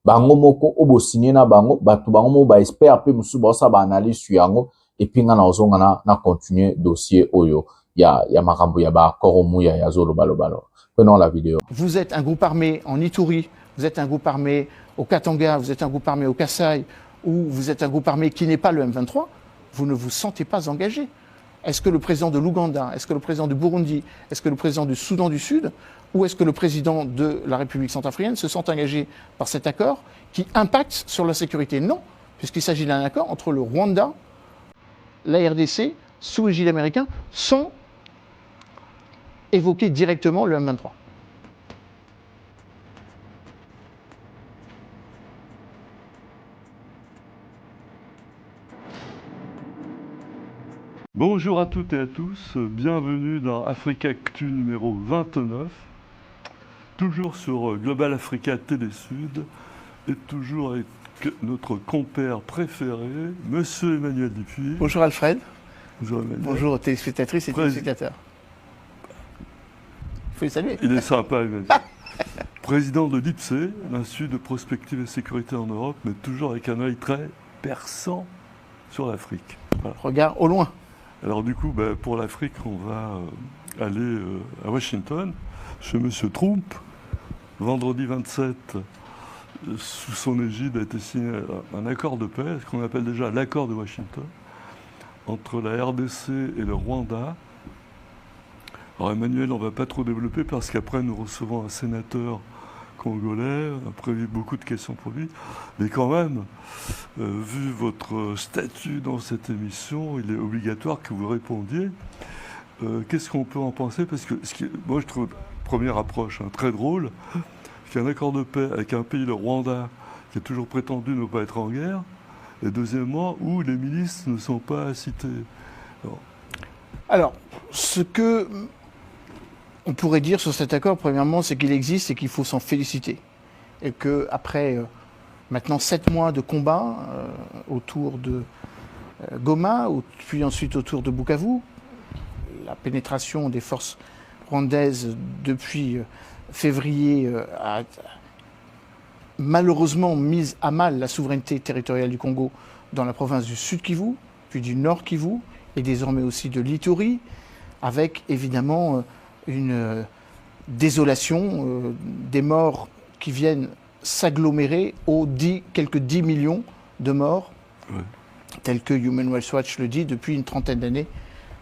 bango moko obosigné na bango batu bango mo ba expert pe musu ba sa ba analyse sur yango et puis nga na ozonga na continuer dossier oyo ya makambo ya ba koromu ya zolo balobalo. Prenons la vidéo. Vous êtes un groupe armé en Ituri, vous êtes un groupe armé au Katanga, vous êtes un groupe armé au Kasaï, ou vous êtes un groupe armé qui n'est pas le M23, vous ne vous sentez pas engagé. Est-ce que le président de l'Ouganda, est-ce que le président du Burundi, est-ce que le président du Soudan du Sud, ou est-ce que le président de la République centrafricaine se sent engagé par cet accord qui impacte sur la sécurité? Non, puisqu'il s'agit d'un accord entre le Rwanda, la RDC, sous égide américain, sans évoquer directement le M23. Bonjour à toutes et à tous, bienvenue dans Africa Actu numéro 29, toujours sur Global Africa Télé Sud, et toujours avec notre compère préféré, Monsieur Emmanuel Dupuis. Bonjour Alfred. Bonjour Emmanuel. Bonjour aux téléspectatrices et téléspectateurs. Il faut les saluer. Il est sympa Emmanuel. Président de l'IPSE, l'Institut de prospective et sécurité en Europe, mais toujours avec un œil très perçant sur l'Afrique. Voilà. Regard au loin. Alors du coup, pour l'Afrique, on va aller à Washington, chez M. Trump. Vendredi 27, sous son égide, a été signé un accord de paix, ce qu'on appelle déjà l'accord de Washington, entre la RDC et le Rwanda. Alors Emmanuel, on ne va pas trop développer parce qu'après nous recevons un sénateur congolais, on a prévu beaucoup de questions pour lui, mais quand même, vu votre statut dans cette émission, il est obligatoire que vous répondiez. Qu'est-ce qu'on peut en penser? Parce que moi je trouve, première approche, très drôle, qu'un accord de paix avec un pays, le Rwanda, qui a toujours prétendu ne pas être en guerre, et deuxièmement, où les milices ne sont pas citées. Alors ce que on pourrait dire sur cet accord, premièrement, c'est qu'il existe et qu'il faut s'en féliciter. Et qu'après maintenant 7 mois de combat autour de Goma, puis ensuite autour de Bukavu, la pénétration des forces rwandaises depuis février a malheureusement mis à mal la souveraineté territoriale du Congo dans la province du Sud Kivu, puis du Nord Kivu, et désormais aussi de l'Ituri, avec évidemment une désolation, des morts qui viennent s'agglomérer aux quelques 10 millions de morts, tel que Human Rights Watch le dit, depuis une trentaine d'années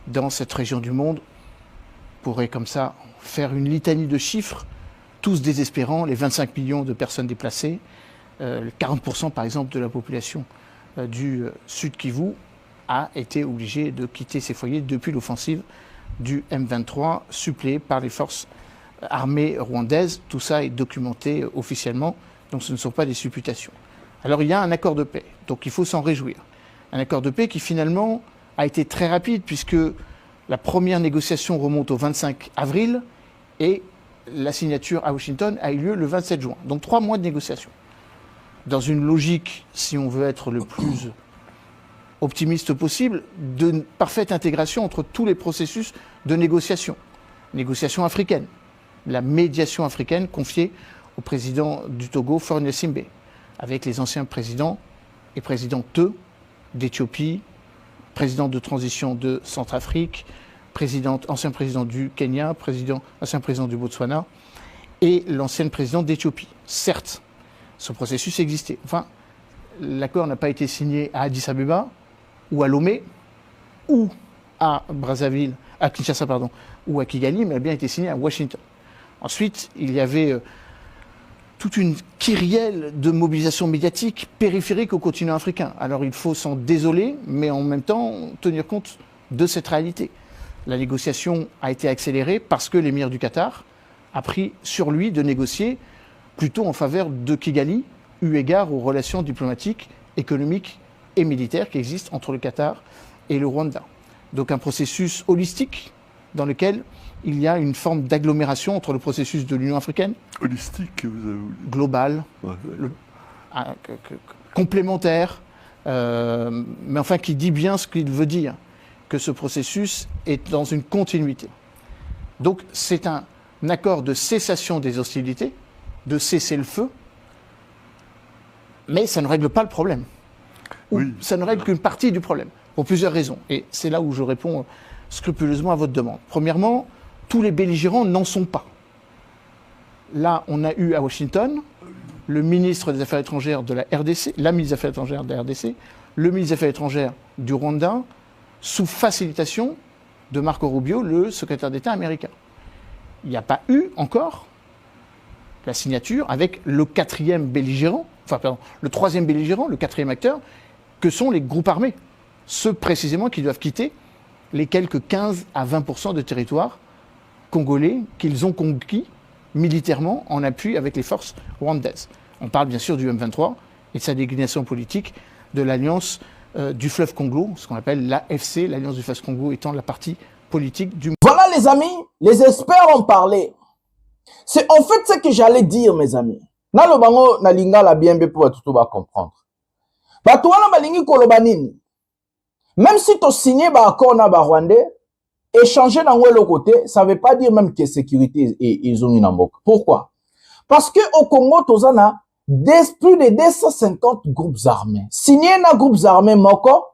dans cette région du monde. On pourrait comme ça faire une litanie de chiffres, tous désespérants, les 25 millions de personnes déplacées, 40% par exemple de la population du Sud Kivu a été obligée de quitter ses foyers depuis l'offensive du M23, suppléé par les forces armées rwandaises. Tout ça est documenté officiellement, donc ce ne sont pas des supputations. Alors il y a un accord de paix, donc il faut s'en réjouir. Un accord de paix qui finalement a été très rapide, puisque la première négociation remonte au 25 avril et la signature à Washington a eu lieu le 27 juin. Donc 3 mois de négociation. Dans une logique, si on veut être le plus optimiste possible, de parfaite intégration entre tous les processus de négociation. Négociation africaine, la médiation africaine confiée au président du Togo, Faure Gnassingbé, avec les anciens présidents et présidentes d'Éthiopie, président de transition de Centrafrique, ancien président du Kenya, ancien président du Botswana et l'ancienne présidente d'Éthiopie. Certes, ce processus existait. Enfin, l'accord n'a pas été signé à Addis Abeba, ou à Lomé, ou à Brazzaville, à Kinshasa, ou à Kigali, mais a bien été signé à Washington. Ensuite, il y avait toute une kyrielle de mobilisation médiatique périphérique au continent africain. Alors il faut s'en désoler, mais en même temps tenir compte de cette réalité. La négociation a été accélérée parce que l'émir du Qatar a pris sur lui de négocier plutôt en faveur de Kigali, eu égard aux relations diplomatiques, économiques et militaires qui existent entre le Qatar et le Rwanda. Donc un processus holistique dans lequel il y a une forme d'agglomération entre le processus de l'Union africaine, holistique, vous avez... global, complémentaire, mais enfin qui dit bien ce qu'il veut dire, que ce processus est dans une continuité. Donc c'est un accord de cessation des hostilités, de cesser le feu, mais ça ne règle pas le problème. Oui. Ça ne règle qu'une partie du problème, pour plusieurs raisons. Et c'est là où je réponds scrupuleusement à votre demande. Premièrement, tous les belligérants n'en sont pas. Là, on a eu à Washington le ministre des Affaires étrangères de la RDC, la ministre des Affaires étrangères de la RDC, le ministre des Affaires étrangères du Rwanda, sous facilitation de Marco Rubio, le secrétaire d'État américain. Il n'y a pas eu encore la signature avec le quatrième belligérant, le troisième belligérant, le quatrième acteur, que sont les groupes armés. Ceux précisément qui doivent quitter les quelques 15 à 20% de territoire congolais qu'ils ont conquis militairement en appui avec les forces rwandaises. On parle bien sûr du M23 et de sa déclinaison politique de l'alliance du fleuve Congo, ce qu'on appelle l'AFC, l'alliance du fleuve Congo étant la partie politique du... Voilà les amis, les experts ont parlé. C'est en fait ce que j'allais dire mes amis. Na lo bango na linga la bien pour tout va comprendre. Bato wana balingi koloba nini? Même si tu signé ba accord na ba Rwandais, échanger dans le côté, ça veut pas dire même que sécurité ils ont une amboka. Pourquoi? Parce que au Congo tozana plus de 250 groupes armés. Signer na groupes armés moko,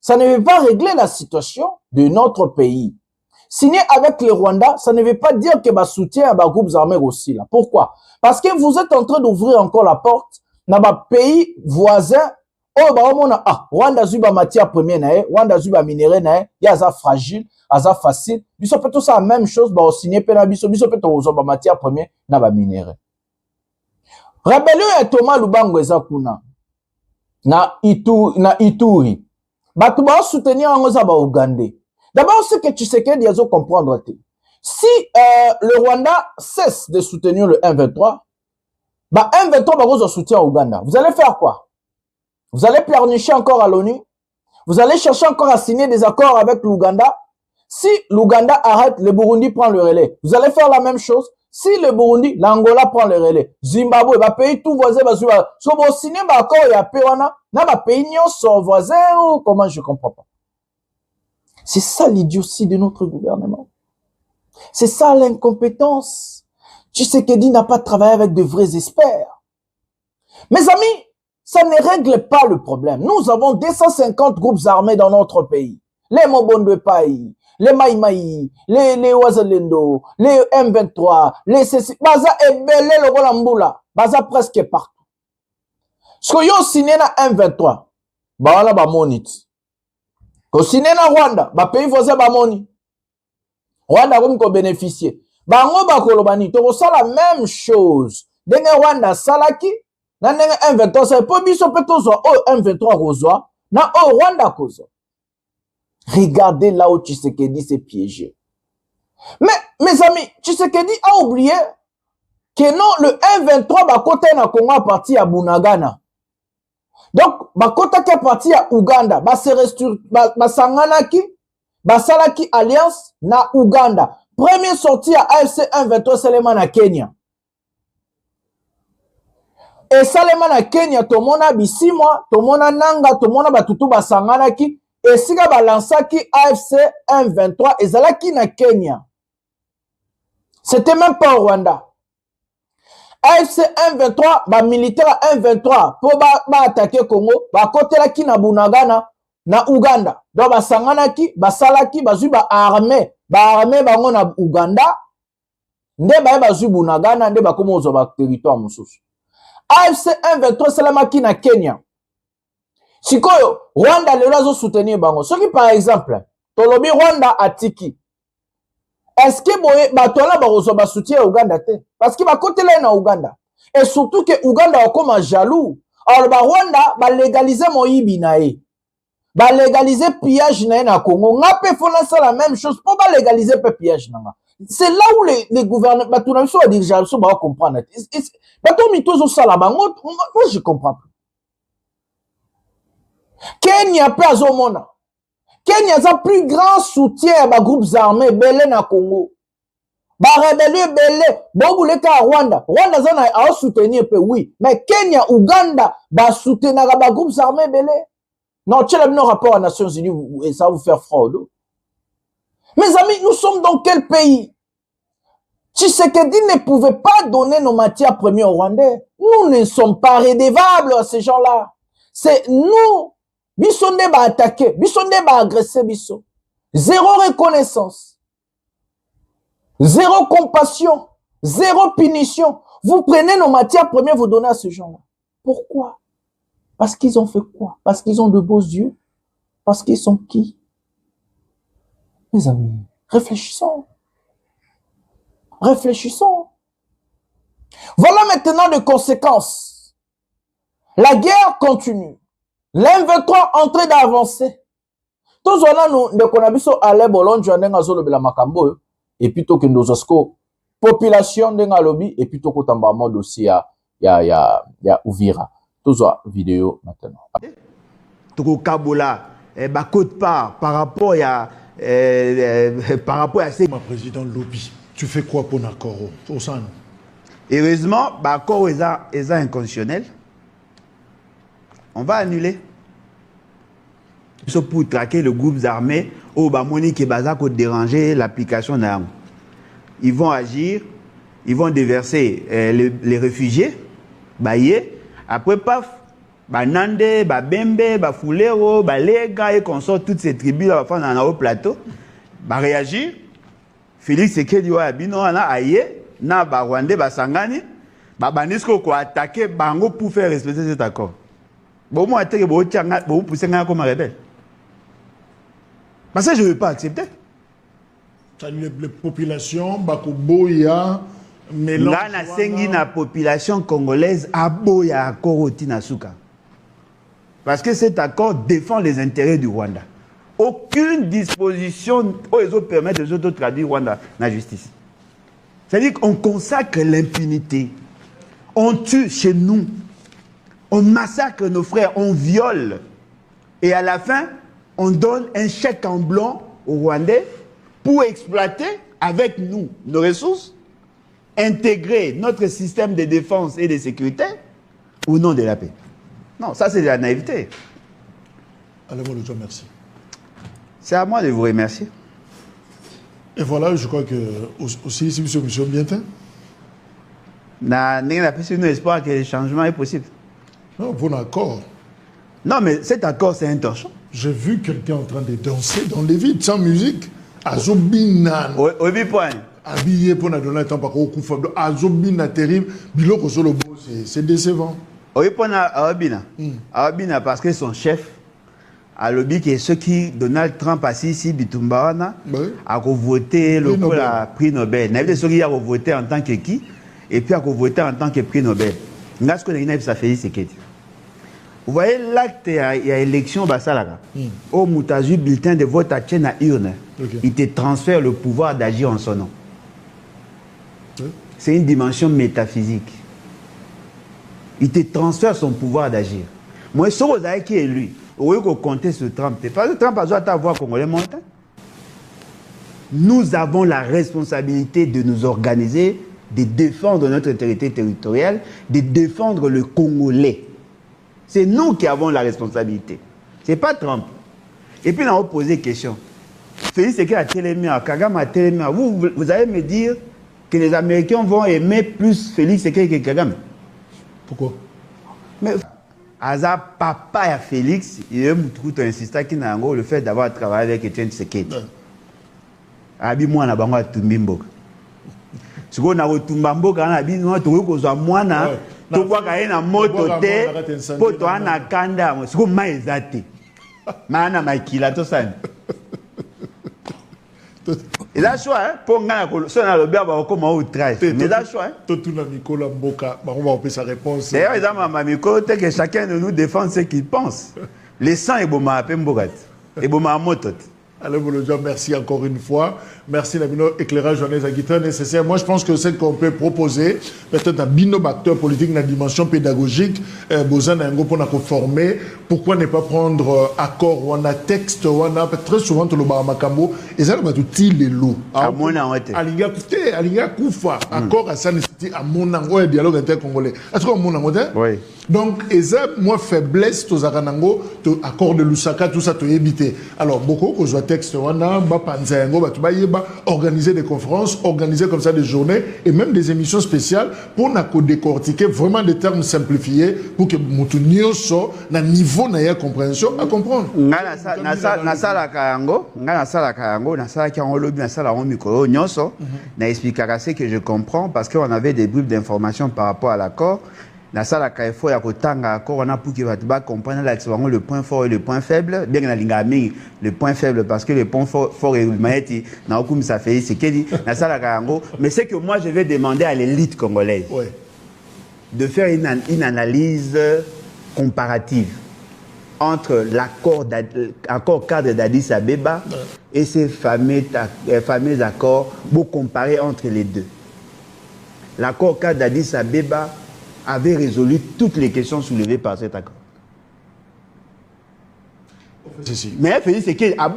ça ne veut pas régler la situation de notre pays. Signer avec les Rwandais, ça ne veut pas dire que bah soutien à bah groupes armés aussi là. Pourquoi? Parce que vous êtes en train d'ouvrir encore la porte dans bah pays voisins. Oh bah on a Rwanda zuba matière première nae, Rwanda zuba minerai nae, ya za fragile, aza facile. Biso peut tout ça la même chose bah signer pe na biso peut tout zuba matière première na ba minerai. Rébellion ya Thomas Lubango eza kuna na Ituri. Ba tu ba soutenir ngoza ba Ougandais. D'abord ce que tu sais que ils ont comprendre. Si le Rwanda cesse de soutenir le M23, bah M23 va vous soutien au Ouganda. Vous allez faire quoi? Vous allez pleurnicher encore à l'ONU. Vous allez chercher encore à signer des accords avec l'Ouganda. Si l'Ouganda arrête, le Burundi prend le relais. Vous allez faire la même chose. Si le Burundi, l'Angola prend le relais. Zimbabwe, va payer tout voisin, va suivre. So, vous signez un accord, il y a Péwana, n'a pas payé son voisin ou comment je comprends pas. C'est ça l'idiotie de notre gouvernement. C'est ça l'incompétence. Tshisekedi n'a pas travaillé avec de vrais experts. Mes amis, ça ne règle pas le problème. Nous avons 250 groupes armés dans notre pays. Les Mobondo Pai, les Maïmaï, les Ouazalendo, les M23, les CC, Baza Ebele, le Rolambula, Baza presque partout. Ce que yo signé na M23, Bawala ba monit. Ko signé na Rwanda, ba pays voisin ba moni. Rwanda comme ko bénéficier. Bango ba kolobani, to ça la même chose. Denge Rwanda salaki, na nenge M23 c'est pas biso petozo o M23 rozwa, na o Rwanda kozo. Regardez là où Tshisekedi s'est piégé. Mais mes amis, Tshisekedi a oublié que non le M23 ba côté na Congo a parti à Bunagana. Donc ba côté qui est parti à Ouganda, ba se ba sanganaki, ba salaki alliance na Ouganda. Premier sortie à AFC 123 seulement na Kenya. Et seulement na Kenya to mona bisimwa, to mona nanga, to mona batutu ba sanganaki et siga balansaki AFC 123 ezalaki na Kenya. C'était même pas au Rwanda. AFC 123 ba militaire 123 pour ba attaquer Congo, ba kotelaki na Bunagana na Uganda. Donc ba sanganaki, ba salaki, ba zui ba armée bango na Uganda. Nde ba zui Bunagana, nde ba komo zo ba territoire mosusu. AFC 123 salamaki na Kenya. Sikoyo, Rwanda le razo soutenir bango. Ce qui par exemple, tolobi Rwanda atiki. Est-ce que boye batola barozo ba soutien Uganda te? Parce que ba côté là na Uganda. Et surtout que Uganda comme jaloux. Alors ba Rwanda ba légaliser moyibi nae. Ba légaliser pillage na Congo. Ngape fona ça la même chose pour ba légaliser pillage na. C'est là où les gouvernements ba tout so dirigeants so ba comprendre. Ba to mitozo ça là ba moi je comprends pas. Kenya peut azomona. Kenya a plus grand soutien à ba groupes armés belé na Congo. Ba rebelle belé, bon boule ka Rwanda. Rwanda zana a soutenir peu oui, mais Kenya, Uganda ba soutenir ba groupes armés belé. Non, tu as le rapport aux Nations Unies et ça va vous faire fraude. Mes amis, nous sommes dans quel pays? Tshisekedi ne pouvait pas donner nos matières premières aux Rwandais. Nous ne sommes pas redevables à ces gens-là. C'est nous. Biso ne va attaquer. Biso ne va agresser biso. Zéro reconnaissance. Zéro compassion. Zéro punition. Vous prenez nos matières premières, vous donnez à ces gens-là. Pourquoi? Parce qu'ils ont fait quoi? Parce qu'ils ont de beaux yeux? Parce qu'ils sont qui? Mes amis, réfléchissons. Réfléchissons. Voilà maintenant les conséquences. La guerre continue. L'M23 en train d'avancer. Tous nous ne connaissons pas les bolons du Makambo et puis tout que nous avons population de Ngalobi et puis tout que nous avons aussi ya Uvira. Tous vidéo maintenant. Tout Kabola ba côte part par rapport à ces président lobby. Tu fais quoi pour l'accord au sein? Heureusement, l'accord est inconditionnel. On va annuler. Pour traquer le groupe armé au Bamoni qui est déranger l'application d'armes. Ils vont agir, ils vont déverser les réfugiés, après paf, Nande, Bembe, Fulero, Lega et consorts, toutes ces tribus là, dans un haut plateau, réagir. Félix Sekedi wa bino na aye na ba Rwandais ba sangani ba banisco ko attaquer bango pour faire respecter cet accord. Bon moi attaquer bo tianga bo pousser nga comme rebelle. Parce que je ne veux pas accepter. Les populations bako boya mélange na sengi na population congolaise aboya accord otinasuka. Parce que cet accord défend les intérêts du Rwanda. Aucune disposition aux permet de traduire Rwanda dans la justice. C'est-à-dire qu'on consacre l'impunité. On tue chez nous. On massacre nos frères. On viole. Et à la fin, on donne un chèque en blanc aux Rwandais pour exploiter avec nous nos ressources, intégrer notre système de défense et de sécurité au nom de la paix. Non, ça c'est de la naïveté. Allez, merci. C'est à moi de vous remercier. Et voilà, je crois que aussi, si M. Bientin. Nous avons espoir que le changement est possible. Non, bon accord. Non, mais cet accord, c'est un torchon. J'ai vu quelqu'un en train de danser dans les vides, sans musique. Azobinan. Obi point. Habillé pour nous donner un temps par contre. Azobina terrible. Biloko solo c'est décevant. Obi point Abina. Abina parce que son chef. À lobby qui est ceux qui Donald Trump a ici Bitumbawana a voté le prix Nobel. N'a pas ceux qui a voté en tant que qui et puis a voté en tant que prix Nobel. N'a ce qu'on a ça fait c'est que vous voyez l'acte il y a élection basalaka. Au Moutazu bulletin de vote à Tchène à urne. Il te transfère le pouvoir d'agir en son nom. C'est une dimension métaphysique. Il te transfère son pouvoir d'agir. Moi ce que qui est lui. Oui, qu'on compte sur Trump. Parce que Trump a besoin d'avoir Congolais montant. Nous avons la responsabilité de nous organiser, de défendre notre intégrité territoriale, de défendre le Congolais. C'est nous qui avons la responsabilité. Ce n'est pas Trump. Et puis, on a posé une question. Félix Sekedi a Télémia, Kagame a Télémia. Vous allez me dire que les Américains vont aimer plus Félix Sekedi que Kagame. Pourquoi? Mais Aza papa et Félix, il a insisté qu'il a le fait d'avoir travaillé avec Etienne Tshisekedi. Abi moi na bango tumbimboka. Siko na otumbamboka na bi no to ko za mwana to kwa ka na moto te poto ana kanda siko maezate. Mana makila to sani. Et là choix hein pour ngana ko so na lobia ba ko ma outrage. Mais là choix hein to tuna Nicolas Mboka, on va appeler sa réponse. D'ailleurs ils ont ma miko que chacun de nous défend ce qu'il pense. Les sang et boma apé Mboka. Et boma moto. Allez, merci encore une fois. Merci Nabino, éclairage journaliste à guitare nécessaire. Moi, je pense que c'est qu'on peut proposer peut-être un binôme acteur politique dans la dimension pédagogique, besoin d'un groupe pour nous former. Pourquoi ne pas prendre accord ou un texte ou un très souvent tout le Makambo et ça va tout les lots. À mon nom, Alinga Koufa, accord à ça nécessite à mon nom, dialogue intercongolais. Est-ce qu'on mon nom? Oui. Donc, moi, faiblesse, tous aranango, accord de Lusaka, tout ça, tu évité. Alors, beaucoup, qu'on soit texte, on a, organiser des conférences, organiser comme ça des journées et même des émissions spéciales pour décortiquer vraiment des termes simplifiés pour que Moutounio soit dans niveau de compréhension à comprendre. C'est que je comprends parce qu'on avait des bribes d'informations par rapport à l'accord. La salle il faut on a pour que comprendre le point fort et le point faible. Bien le point faible parce que le point fort et le n'a aucun ça fait c'est qu'il dit la salle mais c'est que moi je vais demander à l'élite congolaise de faire une analyse comparative entre l'accord cadre d'Addis Abeba et ces fameux accords pour comparer entre les deux. L'accord cadre d'Addis Abeba avait résolu toutes les questions soulevées par cet accord. Mais c'est qu'il a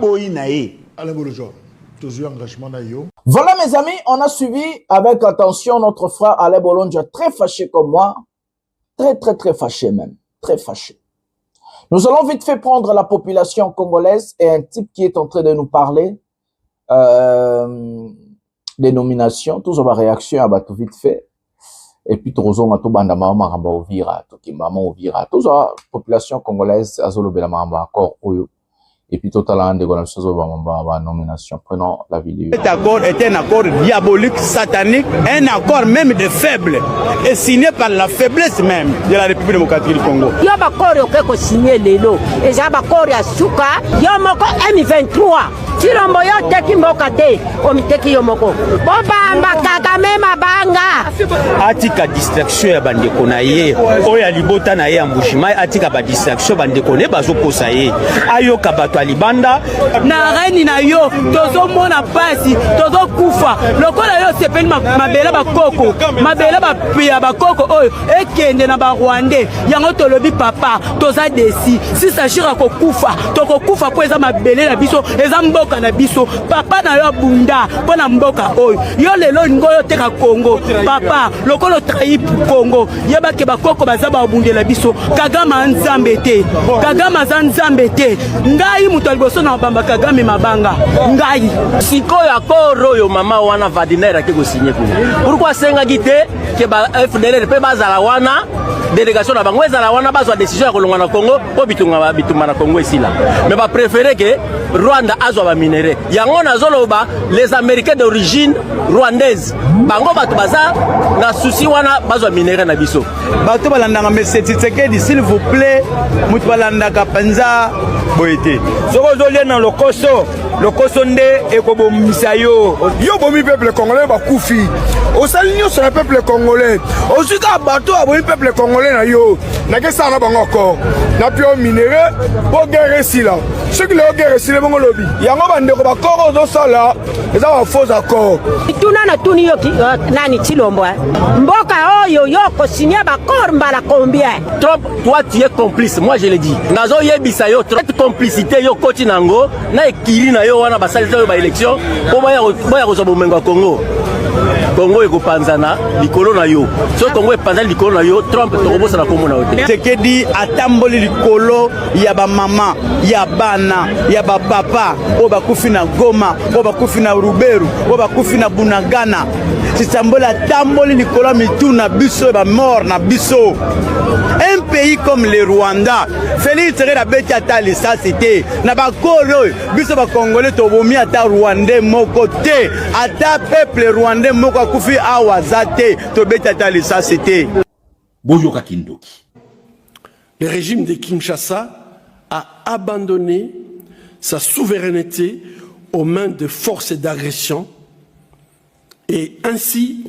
Voilà mes amis, on a suivi avec attention notre frère Alain Bolonja, très fâché comme moi, très fâché même, très fâché. Nous allons vite fait prendre la population congolaise et un type qui est en train de nous parler des nominations, tous ont réaction à tout vite fait. Et puis tous ont tout banda mama ramba ovira, tout qui maman ovira, tous la population congolaise azolo bela mamba accord oyo. Et puis totalement de la chose ba nomination. Prenons la vidéo. Cet accord est un accord diabolique, satanique, un accord même de faible et signé par la faiblesse même de la République démocratique du Congo. Yo ba accord ko signé lelo. Et ça ba accord ya suka, yo moko M23. Chilombo yo teki mboka te, o miteki yo moko. Boba mbakaka mema banga. Atika distraction ya bandeko na ye, oya libota na ye ambushimai atika ba distraction bandeko ne bazo kosa ye. Ayo kabato alibanda na reine na yo tozo mona pasi tozo kufa lokola yo sepeni mabela bakoko mabela bapia bakoko oyo ekende na ba Rwandais yango tolobi papa toza desi si sashira ko kufa toko kufa po eza mabele na biso eza mboka na biso papa na yo bunda pona mboka oyo yo lelo ngoyo teka Congo papa lokolo trahi Congo yeba ke bakoko baza ba bundela biso Kagama nzambe te Kagama nzambe te ngai mutu aliboso na bamba Kagame mabanga ngai sikoyo akoro yo mama wana Vadiner ake ko signer kuna pourquoi senga gite ke ba FDLR pe bazala wana délégation na bango ezala wana bazwa décision ya kolonga na Congo po bitumba na Congo esila mais ba préférer que Rwanda azwa ba minéraux yango nazoloba les américains d'origine rwandaise bango batu baza na souci wana bazwa minéraux na biso bato balandanga monsieur Tshisekedi s'il vous plaît mutu balandaka panza boyete soko zolia na lokoso nde ekobomisa yo bomi peuple congolais bakufi osali nyonso na peuple congolais osuka bato abomi peuple congolais na yo nakesala na bango encore na pio minéraux po guerre esila soki leo guerre esila bongo lobi yango bandeko bakoro ozosala eza ba faux accord tuna na tuni yo nani Chilombo mboka oyo yo kosigner bakor mbala combien Trump toi tu es complice moi je le dis nazo yebisa yo cette complicité yo koti nango na ekiri na yo wana basali yo ba élection po boya ko zobomengo Congo ekopanzana likolo na yo so Congo epanzana likolo na yo Trump tokobosa na komona yo Tshisekedi atamboli likolo ya ba mama ya bana ya ba papa o bakufi na Goma o bakufi na Ruberu o bakufi na Bunagana Tshisekedi atamboli likolo mituna biso ba mort na biso. Un pays comme le Rwanda Félix Tshisekedi abeti ata lisasité na bakoro biso ba Congolais tobomi ata Rwandais moko te ata peuple Rwandais moko akufi awazate tobeti ata lisasité. Boyoka Kindoki. Le régime de Kinshasa a abandonné sa souveraineté aux mains de forces d'agression et ainsi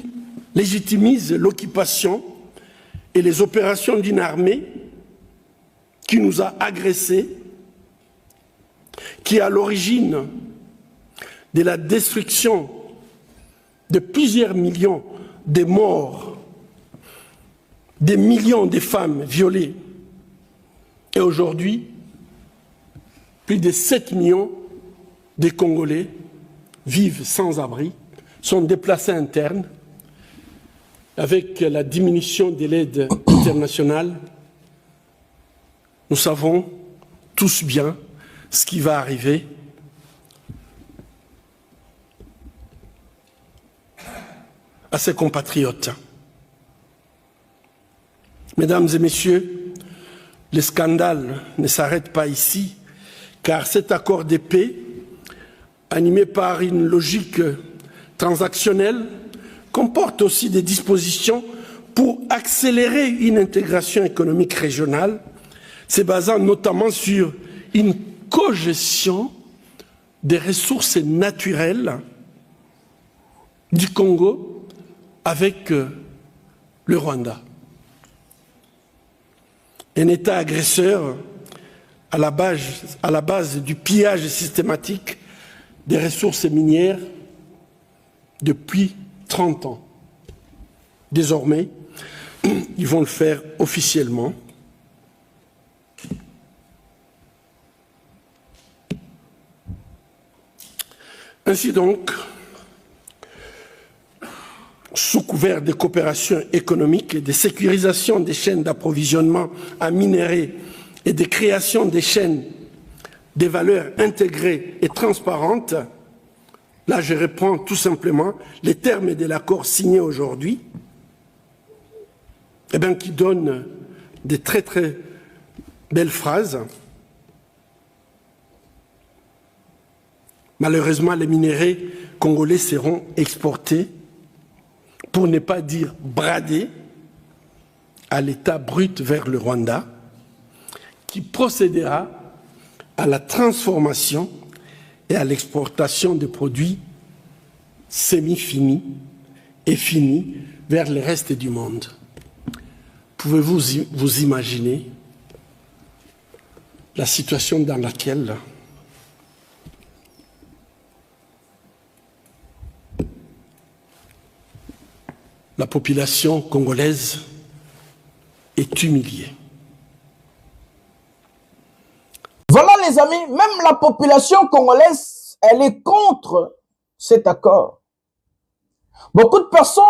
légitimise l'occupation et les opérations d'une armée qui nous a agressés, qui est à l'origine de la destruction de plusieurs millions de morts, des millions de femmes violées. Et aujourd'hui, plus de 7 millions de Congolais vivent sans abri, sont déplacés internes, avec la diminution de l'aide internationale Nous savons tous bien ce qui va arriver à ses compatriotes. Mesdames et messieurs, les scandales ne s'arrêtent pas ici, car cet accord de paix, animé par une logique transactionnelle, comporte aussi des dispositions pour accélérer une intégration économique régionale, se basant notamment sur une cogestion des ressources naturelles du Congo avec le Rwanda. Un État agresseur à la base du pillage systématique des ressources minières depuis 30 ans. Désormais, ils vont le faire officiellement. Ainsi donc, sous couvert de coopération économique et de sécurisation des chaînes d'approvisionnement en minerais et de création des chaînes de valeur intégrées et transparentes, là je reprends tout simplement les termes de l'accord signé aujourd'hui, qui donne des très très belles phrases. Malheureusement, les minéraux congolais seront exportés, pour ne pas dire bradés, à l'état brut vers le Rwanda, qui procédera à la transformation et à l'exportation de produits semi-finis et finis vers le reste du monde. Pouvez-vous vous imaginer la situation dans laquelle la population congolaise est humiliée? Voilà les amis, même la population congolaise, elle est contre cet accord. Beaucoup de personnes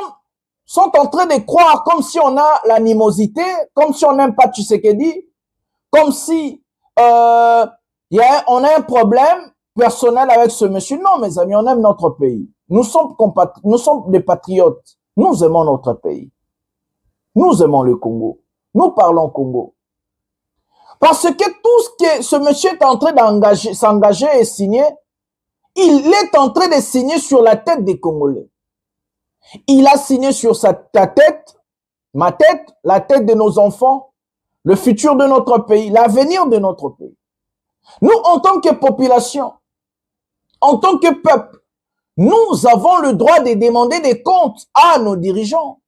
sont en train de croire comme si on a l'animosité, comme si on n'aime pas Tshisekedi, comme si on a un problème personnel avec ce monsieur. Non mes amis, on aime notre pays. Nous sommes des patriotes. Nous aimons notre pays. Nous aimons le Congo. Nous parlons Congo. Parce que tout ce que ce monsieur est en train s'engager et signer, il est en train de signer sur la tête des Congolais. Il a signé sur ta tête, ma tête, la tête de nos enfants, le futur de notre pays, l'avenir de notre pays. Nous, en tant que population, en tant que peuple, nous avons le droit de demander des comptes à nos dirigeants.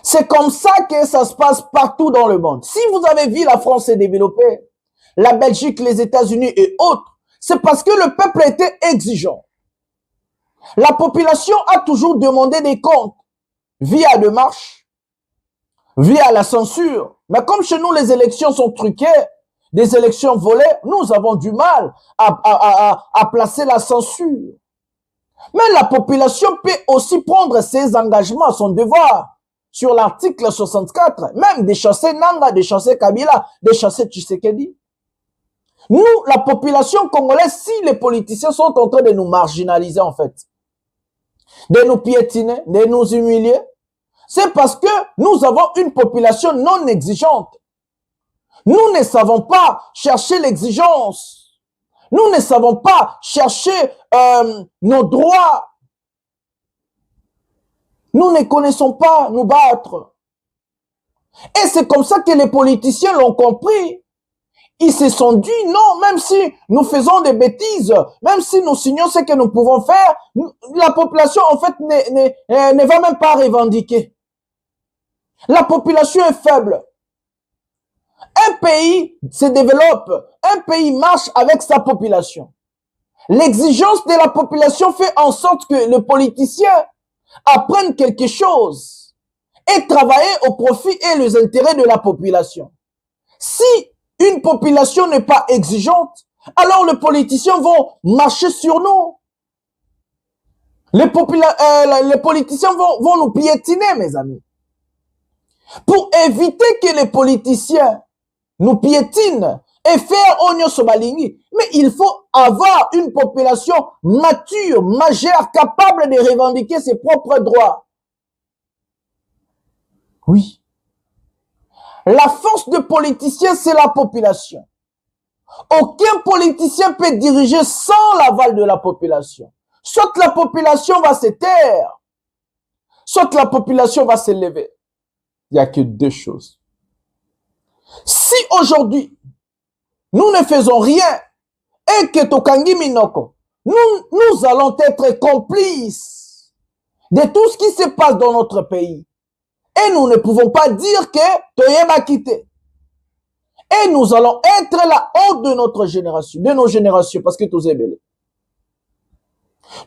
C'est comme ça que ça se passe partout dans le monde. Si vous avez vu la France se développer, la Belgique, les États-Unis et autres, c'est parce que le peuple était exigeant. La population a toujours demandé des comptes via des marches, via la censure. Mais comme chez nous, les élections sont truquées, des élections volées, nous avons du mal à placer la censure. Mais la population peut aussi prendre ses engagements, son devoir, sur l'article 64, même de chasser Nanga, de chasser Kabila, de chasser Tshisekedi. Nous, la population congolaise, si les politiciens sont en train de nous marginaliser en fait, de nous piétiner, de nous humilier, c'est parce que nous avons une population non exigeante. Nous ne savons pas chercher l'exigence. Nous ne savons pas chercher nos droits. Nous ne connaissons pas nous battre. Et c'est comme ça que les politiciens l'ont compris. Ils se sont dit non, même si nous faisons des bêtises, même si nous signons ce que nous pouvons faire, la population en fait ne va même pas revendiquer. La population est faible. Un pays se développe, un pays marche avec sa population. L'exigence de la population fait en sorte que les politiciens apprennent quelque chose et travailler au profit et les intérêts de la population. Si une population n'est pas exigeante, alors les politiciens vont marcher sur nous. Les politiciens vont nous piétiner, mes amis. Pour éviter que les politiciens nous piétine et faire Onyo Sobalingi. Mais il faut avoir une population mature, majeure, capable de revendiquer ses propres droits. Oui. La force de politicien, c'est la population. Aucun politicien peut diriger sans l'aval de la population. Soit la population va se taire, soit la population va s'élever. Il n'y a que deux choses. Si aujourd'hui, nous ne faisons rien et que Tokangi Minoko, nous allons être complices de tout ce qui se passe dans notre pays. Et nous ne pouvons pas dire que Toyeba quitté. Et nous allons être la honte de notre génération, de nos générations, parce que tous est belé.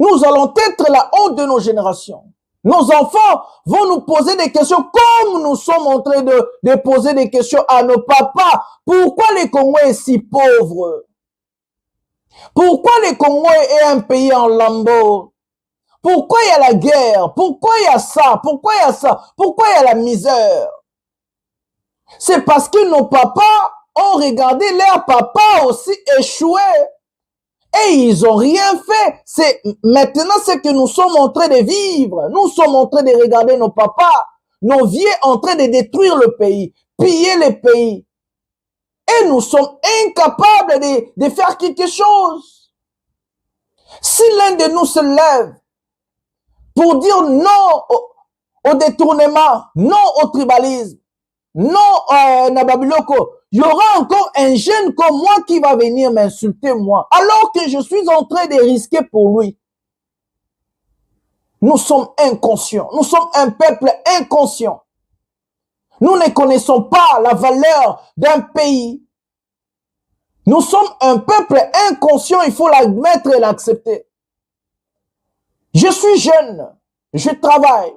Nous allons être la honte de nos générations. Nos enfants vont nous poser des questions comme nous sommes en train de poser des questions à nos papas. Pourquoi les Congolais sont si pauvres? Pourquoi les Congolais est un pays en lambeaux? Pourquoi il y a la guerre? Pourquoi il y a ça? Pourquoi il y a ça? Pourquoi il y a la misère? C'est parce que nos papas ont regardé leurs papas aussi échouer. Et ils n'ont rien fait. C'est maintenant ce que nous sommes en train de vivre. Nous sommes en train de regarder nos papas, nos vieux en train de détruire le pays, piller le pays. Et nous sommes incapables de faire quelque chose. Si l'un de nous se lève pour dire non au détournement, non au tribalisme, non Nababiloko, il y aura encore un jeune comme moi qui va venir m'insulter moi, alors que je suis en train de risquer pour lui. Nous sommes inconscients. Nous sommes un peuple inconscient. Nous ne connaissons pas la valeur d'un pays. Nous sommes un peuple inconscient, il faut l'admettre et l'accepter. Je suis jeune, je travaille.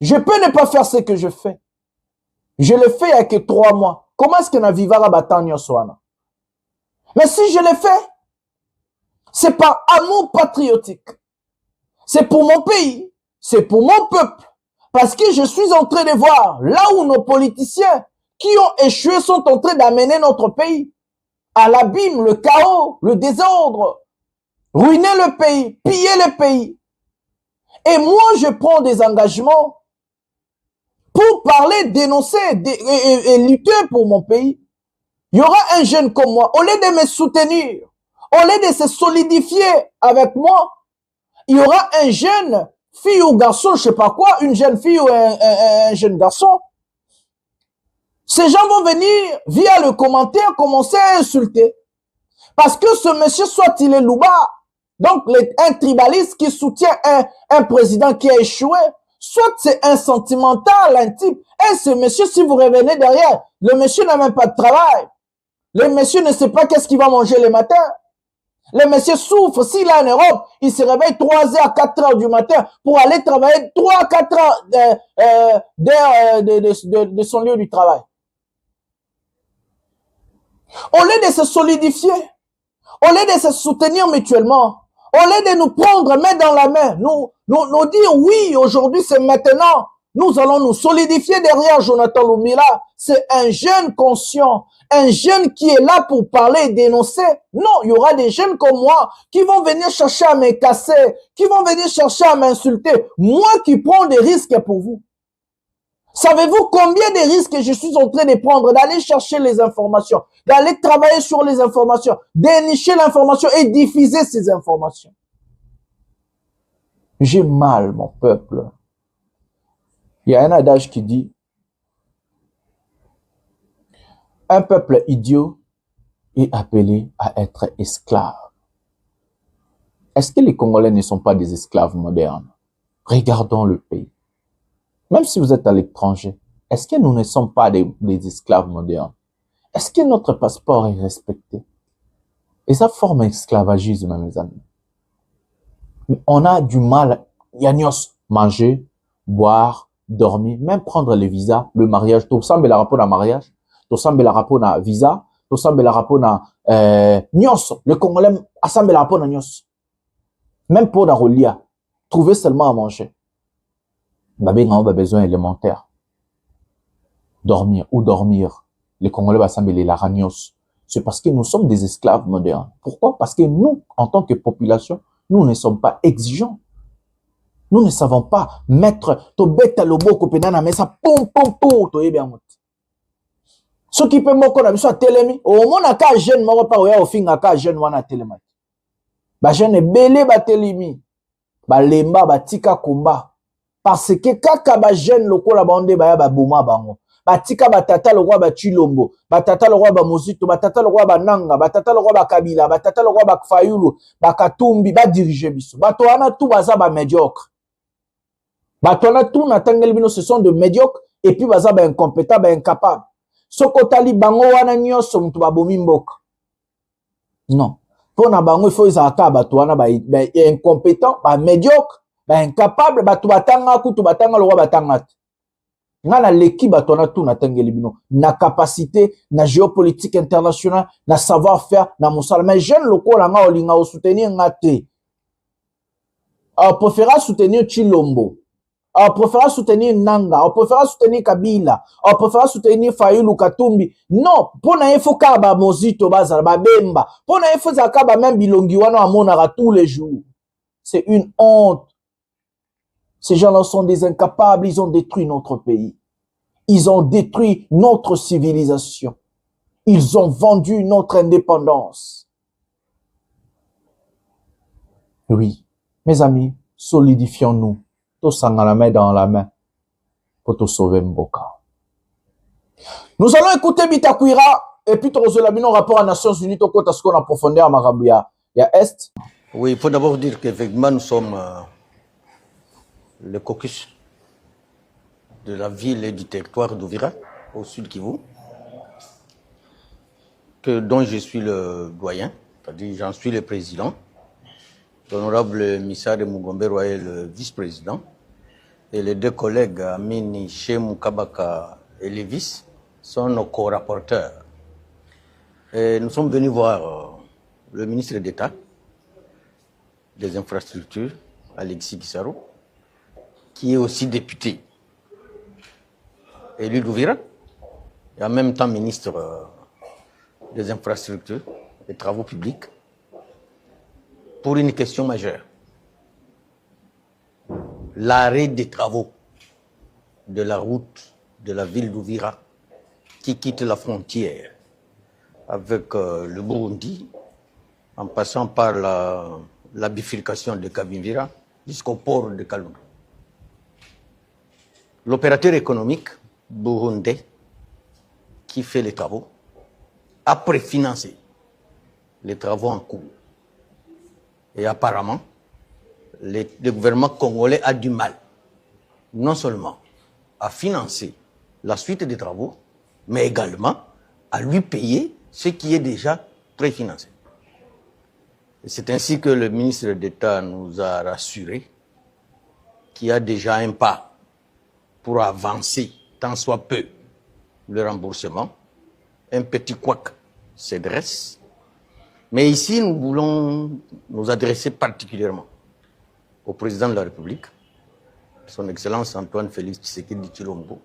Je peux ne pas faire ce que je fais. Je le fais il n'y a que 3 mois. Comment est-ce que na vivara batanyo soana? Mais si je le fais, c'est par amour patriotique. C'est pour mon pays, c'est pour mon peuple. Parce que je suis en train de voir là où nos politiciens qui ont échoué sont en train d'amener notre pays à l'abîme, le chaos, le désordre, ruiner le pays, piller le pays. Et moi, je prends des engagements pour parler, dénoncer et lutter pour mon pays. Il y aura un jeune comme moi, au lieu de me soutenir, au lieu de se solidifier avec moi, il y aura un jeune, fille ou garçon, je sais pas quoi, une jeune fille ou un jeune garçon. Ces gens vont venir, via le commentaire, commencer à insulter. Parce que ce monsieur, soit il est louba, donc un tribaliste qui soutient un président qui a échoué, soit c'est un sentimental, un type. Et ce monsieur, si vous revenez derrière, le monsieur n'a même pas de travail. Le monsieur ne sait pas qu'est-ce qu'il va manger le matin. Le monsieur souffre. S'il est en Europe, il se réveille 3 heures, 4 heures du matin pour aller travailler 3, 4 heures de son lieu du travail. Au lieu de se solidifier, au lieu de se soutenir mutuellement, au lieu de nous prendre main dans la main, nous dire oui, aujourd'hui c'est maintenant, nous allons nous solidifier derrière Jonathan Lumila. C'est un jeune conscient, un jeune qui est là pour parler et dénoncer. Non, il y aura des jeunes comme moi qui vont venir chercher à me casser, qui vont venir chercher à m'insulter. Moi qui prends des risques pour vous. Savez-vous combien de risques je suis en train de prendre, d'aller chercher les informations, d'aller travailler sur les informations, dénicher l'information et diffuser ces informations? J'ai mal, mon peuple. Il y a un adage qui dit, un peuple idiot est appelé à être esclave. Est-ce que les Congolais ne sont pas des esclaves modernes? Regardons le pays. Même si vous êtes à l'étranger, est-ce que nous ne sommes pas des esclaves modernes? Est-ce que notre passeport est respecté? Et ça forme un esclavagisme, mes amis. On a du mal, yagnos, manger, boire, dormir, même prendre les visas, le mariage, tout ça, mais la rapport à mariage, tout ça, mais la rapport à visa, tout ça, mais la rapport à nyos, le Congolais, assemble la rapport à nyos. Même pour la relia, trouver seulement à manger. On a besoin élémentaire. Dormir, ou dormir. les Congolais basambele la ragnos. C'est parce que nous sommes des esclaves modernes. Pourquoi? Parce que nous, en tant que population, nous ne sommes pas exigeants. Nous ne savons pas mettre to beta loboko penana mais ça pom pom pom to yebia mot. Ce qui peut moko na biso telemi, au mona ka jeune moko pa oya ofinga ka jeune wana telema. Ba jeune belé ba telemi. Ba lemba ba tika komba. Parce que kaka ba jeune lokola bande ba ya ba boma bango. Ba tika ba tata lokwa ba Chilombo, ba tata lokwa ba Mozito, ba tata lokwa ba Nanga, ba tata lokwa ba Kabila, ba tata lokwa ba Fayulu, ba Katumbi, ba diriger biso. Ba to wana tout baza ba médiocre. Batona tout natangeli bino ce sont de médiocres et puis baza ba incompétents ba incapables. Sokotali bango wana nyoso mutu babomi mboka. Non. Pona bango il faut izaka batwana ba incompétents, ba médiocres, ba incapables, batu batanga kutu batanga lo batanga. Ngana leki batona tout natangeli bino na capacité na géopolitique internationale, na savoir-faire, na mosala mais jeune lokola nga olinga o soutenir ngate. On préfère soutenir Chilombo. On préfère soutenir Nanga, on préfère soutenir Kabila, on préfère soutenir Fayulu Katumbi. Non, pour na info kaba Mozito bazala ba bemba. Pour na info zakaba même bilongi wana amonara tous les jours. C'est une honte. Ces gens-là sont des incapables, ils ont détruit notre pays. Ils ont détruit notre civilisation. Ils ont vendu notre indépendance. Oui, mes amis, solidifions-nous. Tous la main dans la main pour te sauver Mboka. Nous allons écouter Bitakwira et puis Trozolamino rapport à Nations Unies au côté de ce qu'on a profondeur à Marambouya. Il y a Est. Oui, il faut d'abord dire qu'effectivement nous sommes le caucus de la ville et du territoire d'Ouvira, au sud Kivu, dont je suis le doyen, c'est-à-dire j'en suis le président. L'honorable Missa de Mugombe est le vice-président. Et les deux collègues, Amini Chemou Kabaka et Lévis, sont nos co-rapporteurs. Et nous sommes venus voir le ministre d'État des Infrastructures, Alexis Bissaro, qui est aussi député élu d'Ouvira, et en même temps ministre des Infrastructures et Travaux Publics, pour une question majeure. L'arrêt des travaux de la route de la ville d'Ouvira qui quitte la frontière avec le Burundi en passant par la bifurcation de Kavimvira jusqu'au port de Kalundu. L'opérateur économique burundais qui fait les travaux a préfinancé les travaux en cours. Et apparemment, le gouvernement congolais a du mal, non seulement à financer la suite des travaux, mais également à lui payer ce qui est déjà préfinancé. C'est ainsi que le ministre d'État nous a rassuré qu'il y a déjà un pas pour avancer, tant soit peu, le remboursement. Un petit couac se dresse. Mais ici, nous voulons nous adresser particulièrement au président de la République, son Excellence Antoine Félix Tshisekedi Tshilombo,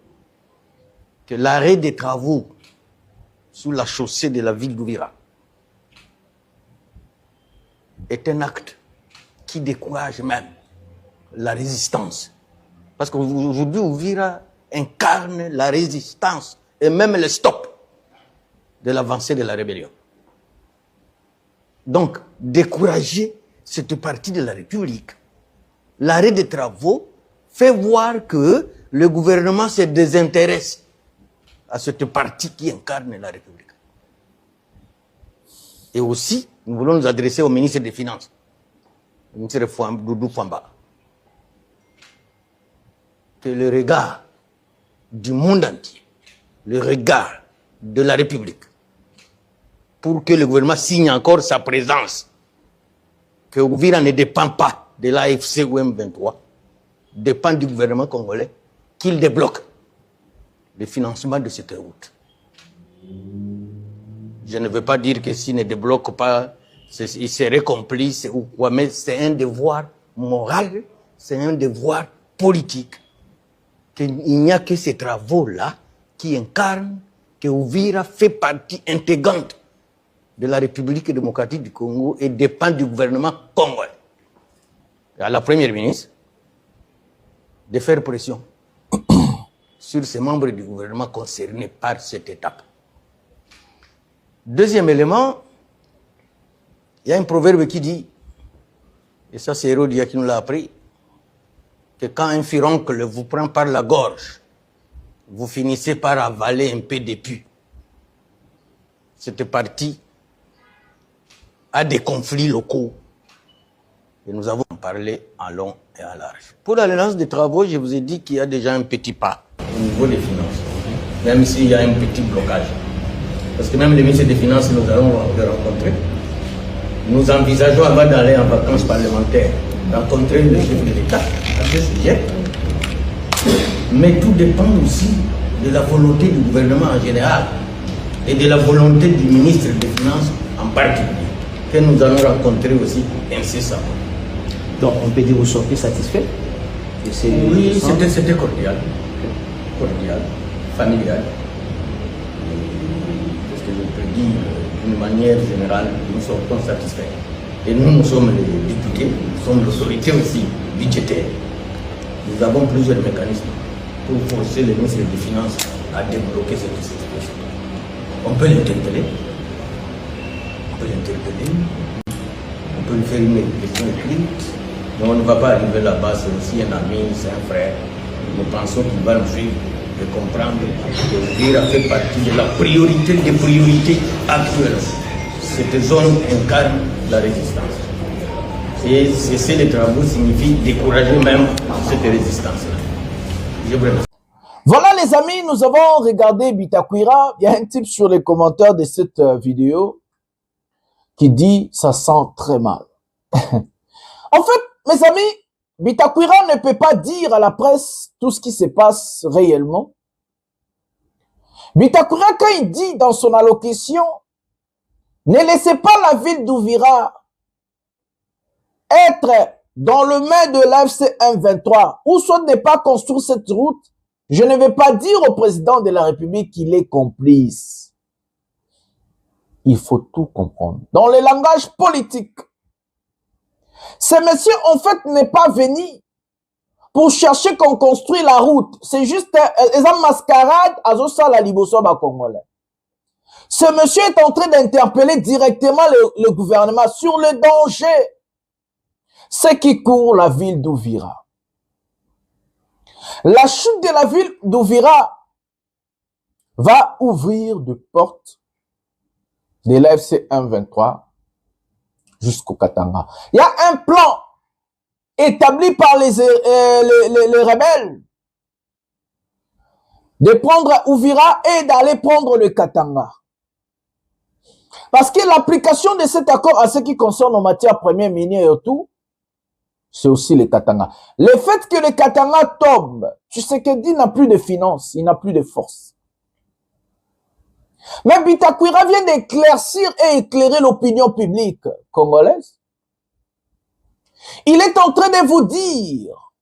que l'arrêt des travaux sous la chaussée de la ville d'Ouvira est un acte qui décourage même la résistance. Parce qu'aujourd'hui, Ouvira incarne la résistance et même le stop de l'avancée de la rébellion. Donc, décourager cette partie de la République, l'arrêt des travaux fait voir que le gouvernement se désintéresse à cette partie qui incarne la République. Et aussi, nous voulons nous adresser au ministre des Finances, le ministre Doudou Famba, que le regard du monde entier, le regard de la République, pour que le gouvernement signe encore sa présence, que Ouvira ne dépend pas de l'AFC ou M23, dépend du gouvernement congolais, qu'il débloque le financement de cette route. Je ne veux pas dire que s'il ne débloque pas, il serait complice ou quoi, mais c'est un devoir moral, c'est un devoir politique. Il n'y a que ces travaux-là qui incarnent que Uvira fait partie intégrante de la République démocratique du Congo et dépend du gouvernement congolais. Et à la première ministre de faire pression sur ces membres du gouvernement concernés par cette étape. Deuxième élément, il y a un proverbe qui dit, et ça c'est Hérodia qui nous l'a appris, que quand un furoncle vous prend par la gorge, vous finissez par avaler un peu d'épu. Cette partie a des conflits locaux et nous avons parlé en long et en large. Pour la relance des travaux, je vous ai dit qu'il y a déjà un petit pas au niveau des finances, même s'il y a un petit blocage. Parce que même le ministre des Finances, nous allons le rencontrer. Nous envisageons, avant d'aller en vacances parlementaires, rencontrer le chef de l'État à ce sujet. Mais tout dépend aussi de la volonté du gouvernement en général et de la volonté du ministre des Finances en particulier, que nous allons rencontrer aussi incessamment. Donc on peut dire que vous sortez satisfait de ces... Oui, c'était cordial. Cordial, familial. Parce que je peux dire d'une manière générale, nous sortons satisfaits. Et nous sommes les députés, nous sommes l'autorité aussi budgétaire. Nous avons plusieurs mécanismes pour forcer le ministre des Finances à débloquer cette situation. On peut l'interpeller. On peut lui faire une question écrite. Mais on ne va pas arriver là-bas, c'est aussi un ami, c'est un frère. Nous pensons qu'il va nous suivre et comprendre que Uvira fait partie de la priorité des priorités actuelles. Cette zone incarne la résistance. Et cesser les travaux signifie décourager même cette résistance-là. Je vous remercie. Voilà les amis, nous avons regardé Bitakwira. Il y a un type sur les commentaires de cette vidéo qui dit « ça sent très mal ». En fait, mes amis, Bitakwira ne peut pas dire à la presse tout ce qui se passe réellement. Bitakwira, quand il dit dans son allocution, ne laissez pas la ville d'Uvira être dans le main de l'AFC M23, ou soit ne pas construire cette route, je ne vais pas dire au président de la République qu'il est complice. Il faut tout comprendre. Dans le langage politique, ce monsieur, en fait, n'est pas venu pour chercher qu'on construise la route. C'est juste une mascarade à la liboso congolais. Ce monsieur est en train d'interpeller directement le gouvernement sur le danger. Ce qui court la ville d'Uvira. La chute de la ville d'Uvira va ouvrir des portes de l'AFC M23 jusqu'au Katanga. Il y a un plan établi par les rebelles de prendre Uvira et d'aller prendre le Katanga. Parce que l'application de cet accord à ce qui concerne en matière première minière et tout, c'est aussi le Katanga. Le fait que le Katanga tombe, Tshisekedi n'a plus de finances, il n'a plus de force. Mais Bitakwira vient d'éclaircir et éclairer l'opinion publique congolaise. Il est en train de vous dire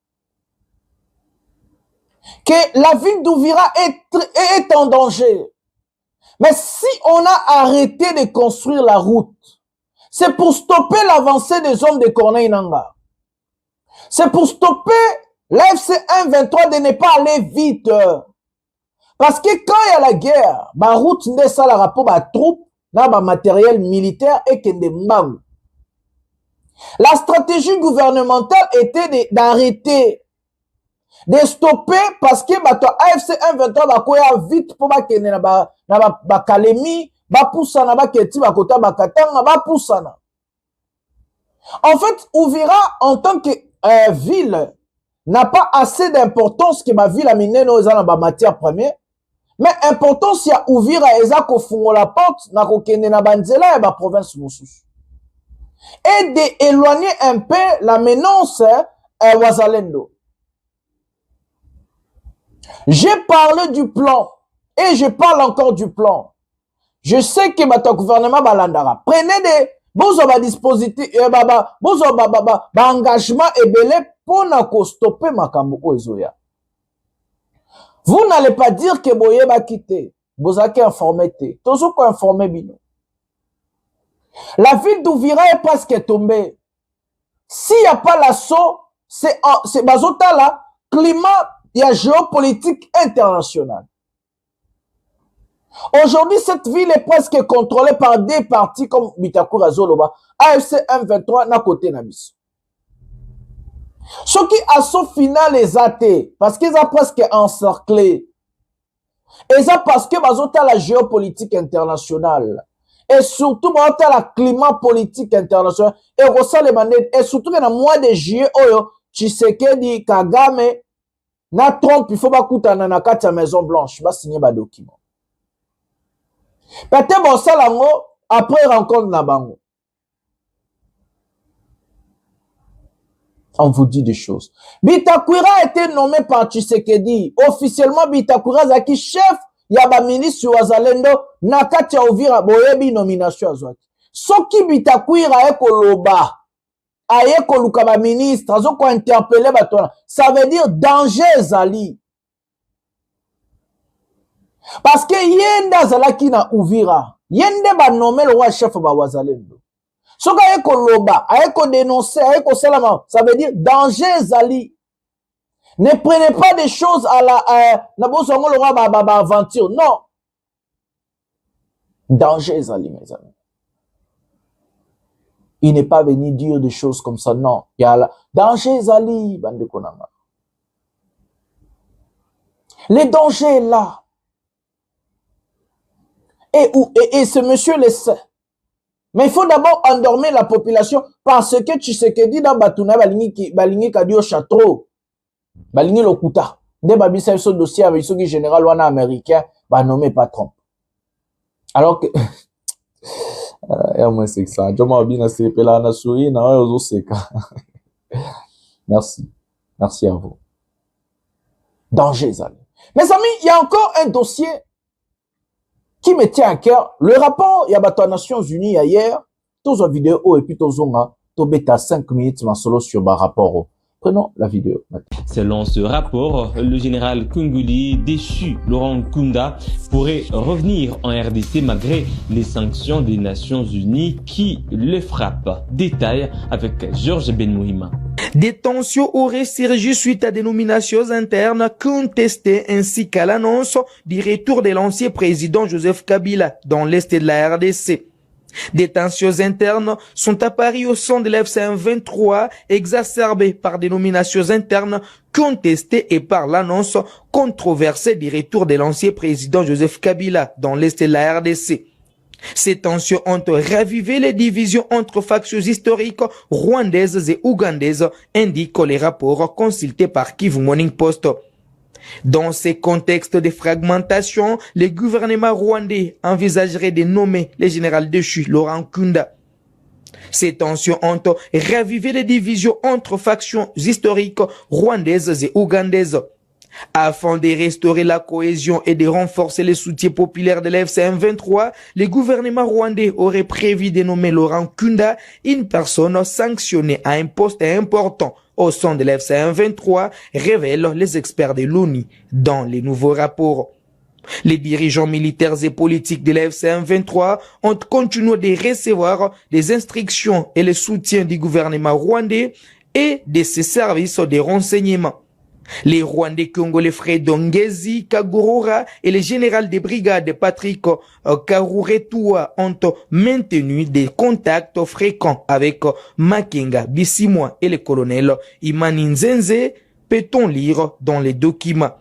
que la ville d'Uvira est en danger. Mais si on a arrêté de construire la route, c'est pour stopper l'avancée des hommes de Corneille Nangaa. C'est pour stopper l'AFC M23 de ne pas aller vite. Parce que quand il y a la guerre, la route n'est pas la rapport à troupes, na matériel militaire et que des mbangou. La stratégie gouvernementale était d'arrêter, de stopper parce que AFC M23 va courir vite pour ba kene na ba Kalemi, ba poussa na ba keti ba kota ba Katanga, ba poussa na. En fait, Uvira en tant que ville n'a pas assez d'importance que ma ville a miné nos matières premières, mais importance ya Uvira eza ko fungo la porte na ko kende na banzela ya ba province mosusu. Et d'éloigner un peu la menace Wazalendo. J'ai parlé du plan et je parle encore du plan. Je sais que votre gouvernement balandara. Prenez des bons dispositifs, engagement et belé pour ne stopper makambo ezoya. Vous n'allez pas dire que Boye va quitter. Bozaki informé te. Toujours quoi informé bino. La ville d'Ouvira est presque tombée. S'il n'y a pas l'assaut, c'est Bazota là, climat, il y a géopolitique internationale. Aujourd'hui, cette ville est presque contrôlée par des partis comme Bitakura Zoloba, AFC M23, na côté Nabis. Ce qui assaut final les athées, parce qu'ils ont presque encerclé. Et ça parce que Bazota la géopolitique internationale. Et surtout, Bazota la climat politique international. Et Rosa les manettes. Et surtout, dans le mois de juillet, Tshisekedi, Kagame, na Trump, il faut pas coûter na la Maison Blanche. Il va signer des documents. Peut-être bon ça là, après rencontre na bango. On vous dit des choses. Bitakwira a été nommé par Tshisekedi. Officiellement, Bitakwira zaki chef yaba ministre wazalendo nakati ya Uvira boyebi nomination azwaki. Soki Bitakwira ekoloba ayeko luka ba ministre azoko interpeller batona. Ça veut dire danger ezali. Parce que yenda zalaki na Uvira. Yende ba nommé le roi chef ba wazalendo. Soka ayeko loba, ayeko dénoncer, ayeko salama, ça veut dire danger zali. Ne prenez pas des choses à la nabosongo le roi ba aventure. Non. Danger zali mes amis. Il n'est pas venu dire des choses comme ça, non. Il y a la danger zali bande konanga. Le danger est là. Et ce monsieur le sait. Mais il faut d'abord endormir la population parce que tu sais que dit dans Batuna balingi kadio chatro balingi lokuta de babisa ce dossier avec ce général wana américain ba nommé patron. Alors que moi c'est ça. Joma bina c'est pela na souri na ozo seka. Merci. Merci à vous. Danger zali. Mes amis, il y a encore un dossier qui me tient à cœur. Le rapport, il y a des Nations Unies hier, tous en vidéo et puis tous en bêta 5 minutes solo sur le rapport. Prenons la vidéo. Selon ce rapport, le général Kunguli, déchu Laurent Nkunda, pourrait revenir en RDC malgré les sanctions des Nations Unies qui le frappent. Détail avec Georges Benmouhima. Des tensions auraient surgi suite à des nominations internes contestées ainsi qu'à l'annonce du retour de l'ancien président Joseph Kabila dans l'est de la RDC. Des tensions internes sont apparues au sein de l'FCM 23, exacerbées par des nominations internes contestées et par l'annonce controversée du retour de l'ancien président Joseph Kabila dans l'est de la RDC. Ces tensions ont ravivé les divisions entre factions historiques rwandaises et ougandaises, indiquent les rapports consultés par Kivu Morning Post. Dans ces contextes de fragmentation, le gouvernement rwandais envisagerait de nommer le général déchu Laurent Nkunda. Ces tensions ont ravivé les divisions entre factions historiques rwandaises et ougandaises. Afin de restaurer la cohésion et de renforcer le soutien populaire de l'FCM 23, le gouvernement rwandais aurait prévu de nommer Laurent Nkunda, une personne sanctionnée à un poste important au sein de l'FCM 23, révèlent les experts de l'ONU dans les nouveaux rapports. Les dirigeants militaires et politiques de l'FCM 23 ont continué de recevoir des instructions et le soutien du gouvernement rwandais et de ses services de renseignement. Les Rwandais congolais Fred Ngezi Kagorora et le général de brigade Patrick Karuretua ont maintenu des contacts fréquents avec Makenga Bisimwa et le colonel Imani Nzenze, peut-on lire dans les documents.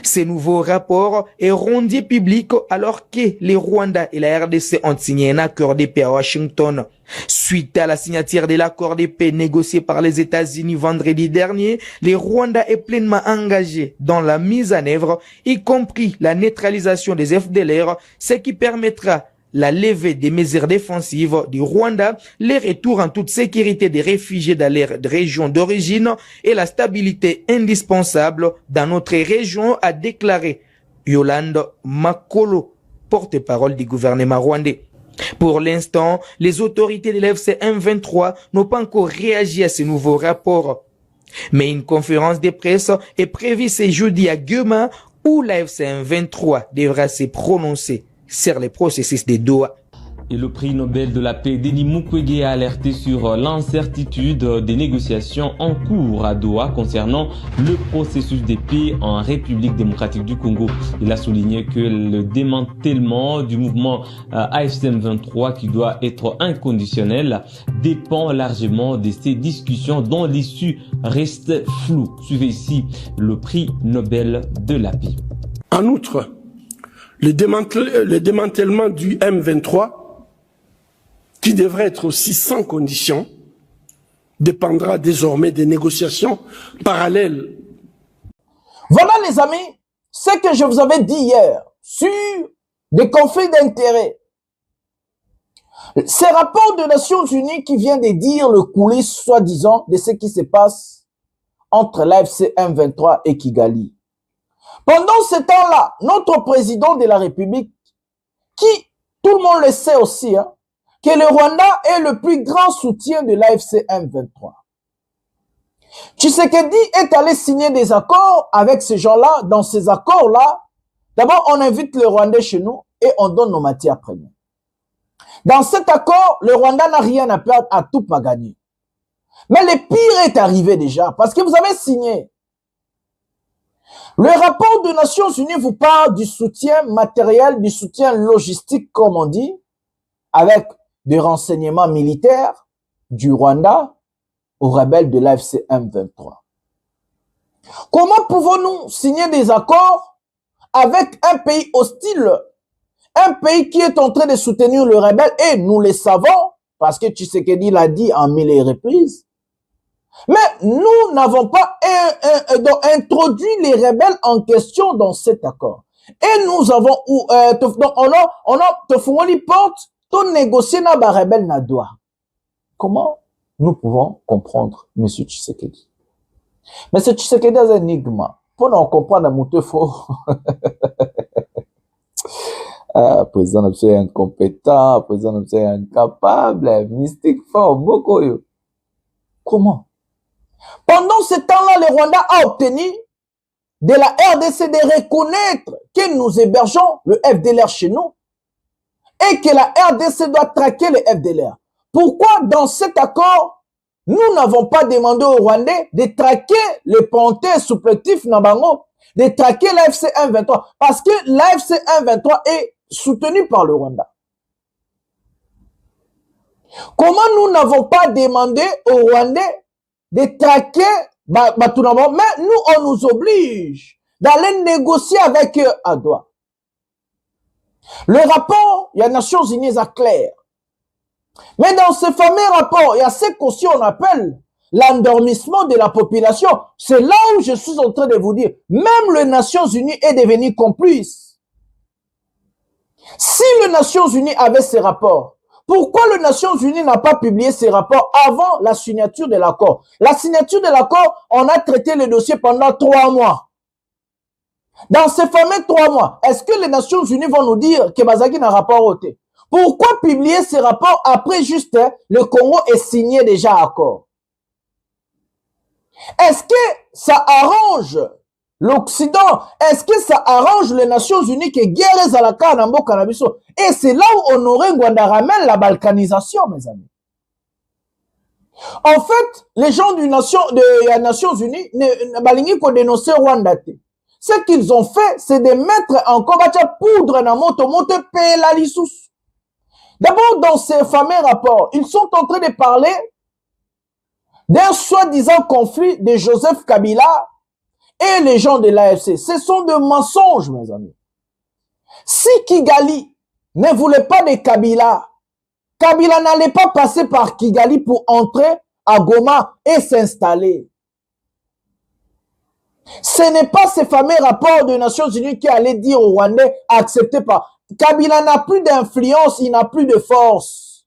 Ces nouveaux rapports est rendu public alors que les Rwanda et la RDC ont signé un accord de paix à Washington. Suite à la signature de l'accord de paix négocié par les États-Unis vendredi dernier, les Rwanda est pleinement engagé dans la mise en œuvre, y compris la neutralisation des FDLR, ce qui permettra la levée des mesures défensives du Rwanda, le retour en toute sécurité des réfugiés dans leur région d'origine et la stabilité indispensable dans notre région, a déclaré Yolande Makolo, porte-parole du gouvernement rwandais. Pour l'instant, les autorités de l'FCM 23 n'ont pas encore réagi à ces nouveaux rapports. Mais une conférence de presse est prévue ce jeudi à Goma où l'AFC M23 devra se prononcer sur le processus de Doha. Et le prix Nobel de la paix, Denis Mukwege, a alerté sur l'incertitude des négociations en cours à Doha concernant le processus de paix en République démocratique du Congo. Il a souligné que le démantèlement du mouvement AFC M23, qui doit être inconditionnel, dépend largement de ces discussions dont l'issue reste floue. Suivez ici le prix Nobel de la paix. En outre, le démantèlement du M23, qui devrait être aussi sans condition, dépendra désormais des négociations parallèles. Voilà les amis, ce que je vous avais dit hier sur des conflits d'intérêts. Ces rapports des Nations Unies qui viennent de dire le coulisses soi-disant de ce qui se passe entre l'AFC M23 et Kigali. Pendant ce temps-là, notre président de la République, qui, tout le monde le sait aussi, que le Rwanda est le plus grand soutien de l'AFC M23. Tshisekedi est allé signer des accords avec ces gens-là. Dans ces accords-là, d'abord, on invite le Rwandais chez nous et on donne nos matières premières. Dans cet accord, le Rwanda n'a rien à perdre, à tout pas gagner. Mais le pire est arrivé déjà, parce que vous avez signé. Le rapport des Nations Unies vous parle du soutien matériel, du soutien logistique, comme on dit, avec des renseignements militaires du Rwanda aux rebelles de l'AFC M23. Comment pouvons-nous signer des accords avec un pays hostile, un pays qui est en train de soutenir le rebelle, et nous le savons, parce que Tshisekedi l'a dit en mille reprises, mais nous n'avons pas introduit les rebelles en question dans cet accord. Et nous avons, on a te porte, tout négocier na ba rebelle na Doha. Comment nous pouvons comprendre M. Tshisekedi? Mais ce Tshisekedi est un énigme. Pour nous comprendre, il faut. Président est incompétent, président est incapable, mystique fort, beaucoup. Comment? Pendant ce temps-là, le Rwanda a obtenu de la RDC de reconnaître que nous hébergeons le FDLR chez nous et que la RDC doit traquer le FDLR. Pourquoi dans cet accord, nous n'avons pas demandé aux Rwandais de traquer le ponté supplétif Nabango, de traquer l'AFC M23, parce que l'AFC M23 est soutenu par le Rwanda. Comment nous n'avons pas demandé aux Rwandais de traquer Batunabo, mais nous, on nous oblige d'aller négocier avec eux à Doha. Le rapport, il y a Nations Unies à clair. Mais dans ce fameux rapport, il y a ce qu'on appelle l'endormissement de la population. C'est là où je suis en train de vous dire, même les Nations Unies est devenu complice. Si les Nations Unies avaient ces rapports, pourquoi les Nations Unies n'a pas publié ces rapports avant la signature de l'accord? La signature de l'accord, on a traité le dossier pendant 3 mois. Dans ces fameux 3 mois, est-ce que les Nations Unies vont nous dire que Bazaki n'a rapport ôté? Pourquoi publier ces rapports après juste le Congo est signé déjà accord? Est-ce que ça arrange l'Occident? Est-ce que ça arrange les Nations Unies que guerre à la Kanambo Kanabiso? Et c'est là où Honoré Ngwanda ramène la balkanisation, mes amis. En fait, les gens des Nations Unies ne dénoncer Rwanda. Ce qu'ils ont fait, c'est de mettre encore poudre dans moto la lissous. D'abord, dans ces fameux rapports, ils sont en train de parler d'un soi-disant conflit de Joseph Kabila et les gens de l'AFC. Ce sont des mensonges, mes amis. Si Kigali ne voulait pas de Kabila, Kabila n'allait pas passer par Kigali pour entrer à Goma et s'installer. Ce n'est pas ces fameux rapports des Nations Unies qui allaient dire aux Rwandais, acceptez pas. Kabila n'a plus d'influence, il n'a plus de force.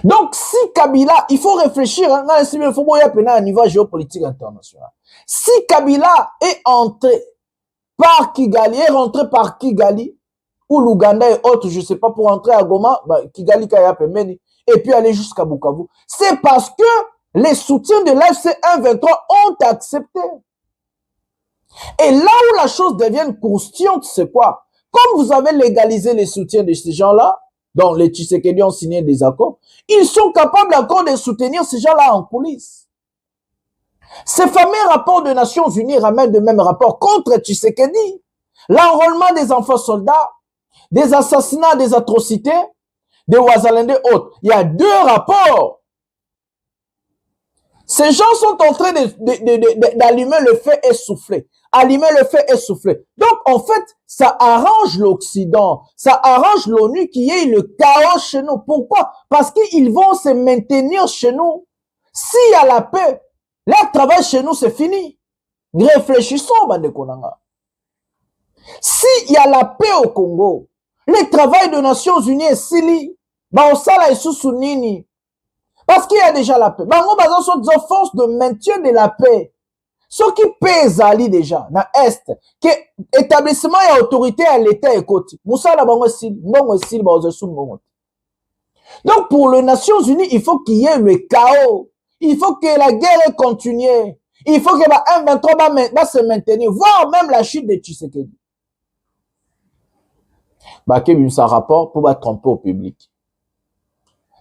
Donc, si Kabila, il faut réfléchir, il faut à un niveau géopolitique international. Si Kabila est entré par Kigali, est rentré par Kigali, ou l'Ouganda et autres, je ne sais pas, pour entrer à Goma, Kigali, Kayapemeni, et puis aller jusqu'à Bukavu, c'est parce que les soutiens de l'AFC M23 ont accepté. Et là où la chose devient croustillante, c'est quoi? Comme vous avez légalisé les soutiens de ces gens-là, dont les Tshisekedi ont signé des accords, ils sont capables encore de soutenir ces gens-là en coulisses. Ces fameux rapports des Nations Unies ramènent de même rapport contre Tshisekedi. L'enrôlement des enfants soldats, des assassinats, des atrocités, des Ouazalende et autres. Il y a 2 rapports. Ces gens sont en train d'allumer le feu essoufflé. Allumer le feu essoufflé. Donc, en fait, ça arrange l'Occident. Ça arrange l'ONU qui ait le chaos chez nous. Pourquoi? Parce qu'ils vont se maintenir chez nous. S'il y a la paix, leur travail chez nous, c'est fini. Réfléchissons, bande konanga. S'il y a la paix au Congo, le travail des Nations Unies est sili. Bah, ça là, sous nini. Parce qu'il y a déjà la paix. Bango bazan sont des forces de maintien de la paix. Ce qui pèse ali déjà, na Est, que établissement et autorité à l'État et côté. Moussa la bango sil, bango sil, bango sous bango. Donc pour les Nations Unies, il faut qu'il y ait le chaos. Il faut que la guerre continue. Il faut que la M23 va se maintenir, voire même la chute de Tshisekedi. Bah, qu'il y ait un rapport pour pas tromper au public.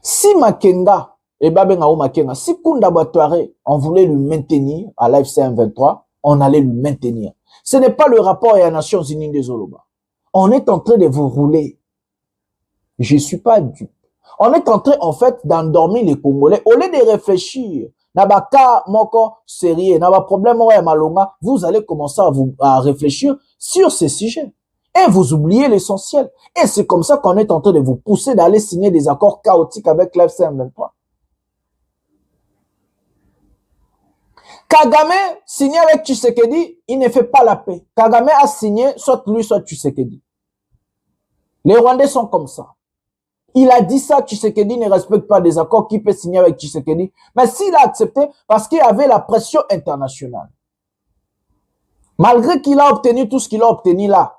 Si Makenga, et Makenga, si Kunda Batouare, on voulait le maintenir à l'AFC M23, on allait le maintenir. Ce n'est pas le rapport des Nations Unies des Oloba. On est en train de vous rouler. Je suis pas dupe. On est en train, en fait, d'endormir les Congolais. Au lieu de réfléchir, Nabaka, Moko, sérieux, Naba problème, Malonga, vous allez commencer à réfléchir sur ces sujets. Et vous oubliez l'essentiel. Et c'est comme ça qu'on est en train de vous pousser d'aller signer des accords chaotiques avec l'AFC M23. Kagame, signé avec Tshisekedi, il ne fait pas la paix. Kagame a signé, soit lui, soit Tshisekedi. Les Rwandais sont comme ça. Il a dit ça, Tshisekedi ne respecte pas des accords qu'il peut signer avec Tshisekedi. Mais s'il a accepté, parce qu'il y avait la pression internationale. Malgré qu'il a obtenu tout ce qu'il a obtenu là,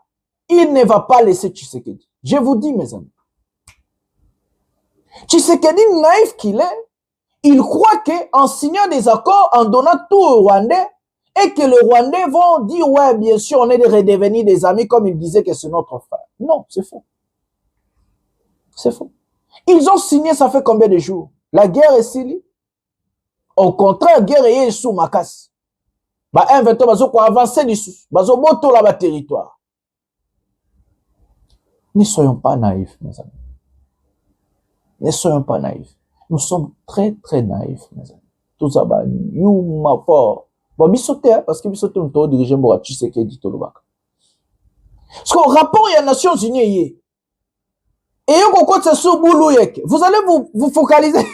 il ne va pas laisser Tshisekedi. Je vous dis, mes amis. Tshisekedi, naïf qu'il est, il croit qu'en signant des accords, en donnant tout aux Rwandais, et que les Rwandais vont dire, ouais, bien sûr, on est redevenus des amis, comme il disait que c'est notre frère. Non, c'est faux. C'est faux. Ils ont signé, ça fait combien de jours? La guerre est silie. Au contraire, la guerre est sous ma casse. Bah, M23, bazo quoi avancer dessous. Bazo moto là-bas territoire. Ne soyons pas naïfs, mes amis. Ne soyons pas naïfs. Nous sommes très, très naïfs, mes amis. Tout ça, bah, you, ma fort. Bon, bisote, parce que bisote, on t'a dirigé, moi, tu sais qu'il dit tout le bac. Parce qu'au rapport, il y a Nations Unies, et vous allez vous focaliser.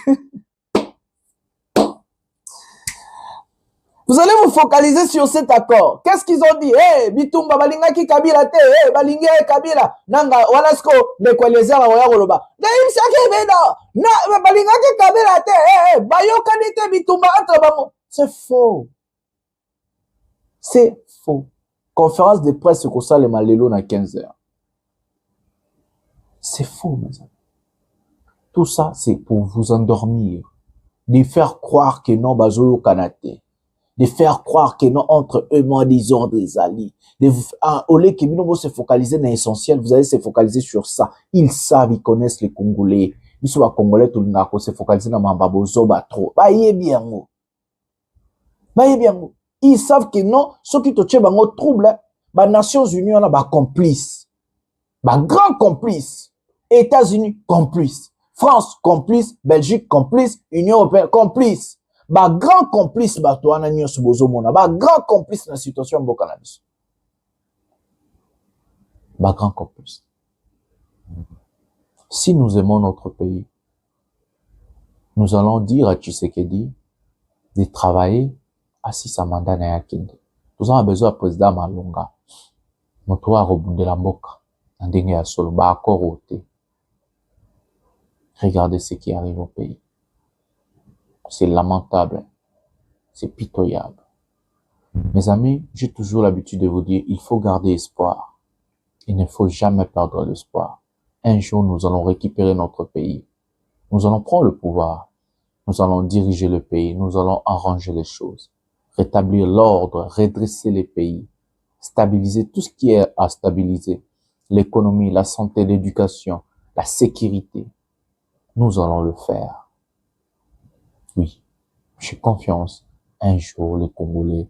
Vous allez vous focaliser sur cet accord. Qu'est-ce qu'ils ont dit? Eh, Bitumba, balinga ki Kabila te, eh, balinga Kabila. Nanga, walasko, de quoi les airs, oya goloba. Daïm sake beda. Na, balinga ki Kabila te, eh, bayo kanite Bitumba entre bango. C'est faux. C'est faux. Conférence de presse, c'est ça, les malélo na 15h. C'est faux, mes amis. Tout ça, c'est pour vous endormir. De faire croire que non, bazo kanate. De faire croire que non, entre eux, moi, disons des alliés. Au lieu que nous se focaliser dans l'essentiel, vous allez se focaliser sur ça. Ils savent, ils connaissent les Congolais. Ils sont les Congolais, tout le monde se focaliser dans Mambabozo, trop. Bah, y est bien, moi. Bah, y est bien, moi. Ils savent que non, ceux qui te tuent, bah, trouble, bah, Nations Unies, on a, bah, complice. Bah, grand complice. États-Unis, complice. France, complice. Belgique, complice. Union européenne, complice. Bah, grand complice, bah, toi, na nyos bozo mona. Bah, grand complice dans la situation de cannabis. Bah, grand complice. Si nous aimons notre pays, nous allons dire à Tshisekedi de travailler à sa mandat na yakinde. Nous avons besoin de président Malonga. Notre a rebondé la mboka. Ndenge ya solo, bah, accord au thé. Regardez ce qui arrive au pays. C'est lamentable. C'est pitoyable. Mes amis, j'ai toujours l'habitude de vous dire, il faut garder espoir. Il ne faut jamais perdre l'espoir. Un jour, nous allons récupérer notre pays. Nous allons prendre le pouvoir. Nous allons diriger le pays. Nous allons arranger les choses. Rétablir l'ordre, redresser les pays. stabiliser tout ce qui est à stabiliser. L'économie, la santé, l'éducation, la sécurité. Nous allons le faire. Oui, j'ai confiance. Un jour, les Congolais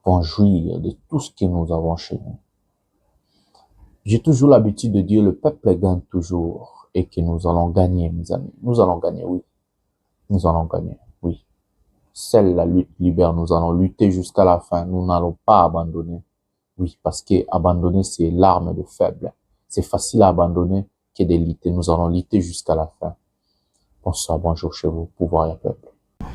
vont jouir de tout ce que nous avons chez nous. J'ai toujours l'habitude de dire le peuple gagne toujours et que nous allons gagner, mes amis. Nous allons gagner, oui. Nous allons gagner, oui. Seule la lutte libère, nous allons lutter jusqu'à la fin. Nous n'allons pas abandonner. Oui, parce que abandonner, c'est l'arme de faible. C'est facile à abandonner que de lutter. Nous allons lutter jusqu'à la fin. Bonsoir, bonjour chez vous, pouvoir et peuple.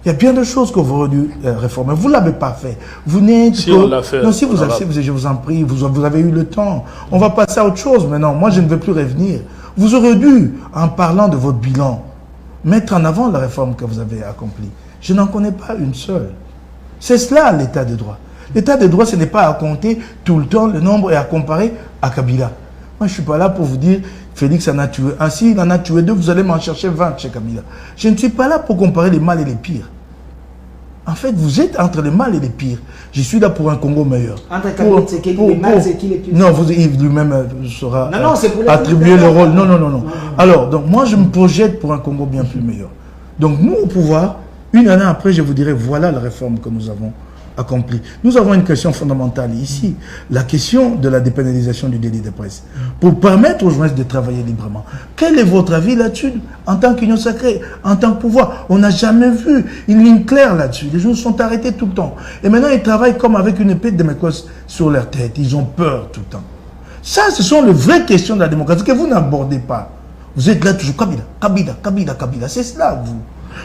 Il y a bien de choses que vous auriez dû réformer. Vous ne l'avez pas fait. Vous n'êtes si on l'a fait. Non, si vous avez, je vous en prie, vous avez eu le temps. On va passer à autre chose maintenant. Moi, je ne veux plus revenir. Vous aurez dû, en parlant de votre bilan, mettre en avant la réforme que vous avez accomplie. Je n'en connais pas une seule. C'est cela l'état de droit. L'état de droit, ce n'est pas à compter tout le temps le nombre et à comparer à Kabila. Moi, je ne suis pas là pour vous dire Félix en a tué un. Si il en a tué 2, vous allez m'en chercher 20 chez Kabila. Je ne suis pas là pour comparer les mal et les pires. En fait, vous êtes entre les mal et les pires. Je suis là pour un Congo meilleur. Entre Kabila, c'est qui les mal, c'est qui les pires? Non, Yves lui-même saura attribuer le rôle. Non. Alors, donc, moi, je me projette pour un Congo bien plus meilleur. Donc, nous, au pouvoir, une année après, je vous dirai, voilà la réforme que nous avons accompli. Nous avons une question fondamentale ici, la question de la dépénalisation du délit de presse, pour permettre aux journalistes de travailler librement. Quel est votre avis là-dessus, en tant qu'union sacrée, en tant que pouvoir? On n'a jamais vu une ligne claire là-dessus. Les gens sont arrêtés tout le temps. Et maintenant, ils travaillent comme avec une épée de Damoclès sur leur tête. Ils ont peur tout le temps. Ça, ce sont les vraies questions de la démocratie que vous n'abordez pas. Vous êtes là toujours, Kabila. C'est cela, vous.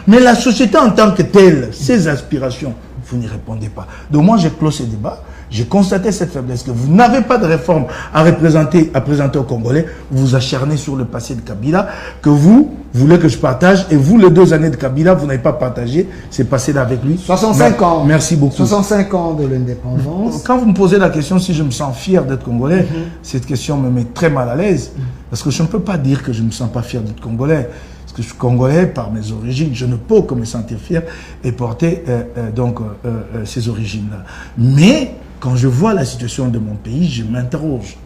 Mais la société en tant que telle, ses aspirations, vous n'y répondez pas. Donc moi, j'ai clos ce débat. J'ai constaté cette faiblesse, que vous n'avez pas de réforme à présenter aux Congolais. Vous vous acharnez sur le passé de Kabila, que vous voulez que je partage. Et vous, les 2 années de Kabila, vous n'avez pas partagé ces passés-là avec lui. 65 ans. Merci beaucoup. 65 ans de l'indépendance. Quand vous me posez la question si je me sens fier d'être Congolais, cette question me met très mal à l'aise. Parce que je ne peux pas dire que je ne me sens pas fier d'être Congolais. Que je suis Congolais par mes origines, je ne peux que me sentir fier et porter ces origines-là. Mais quand je vois la situation de mon pays, je m'interroge.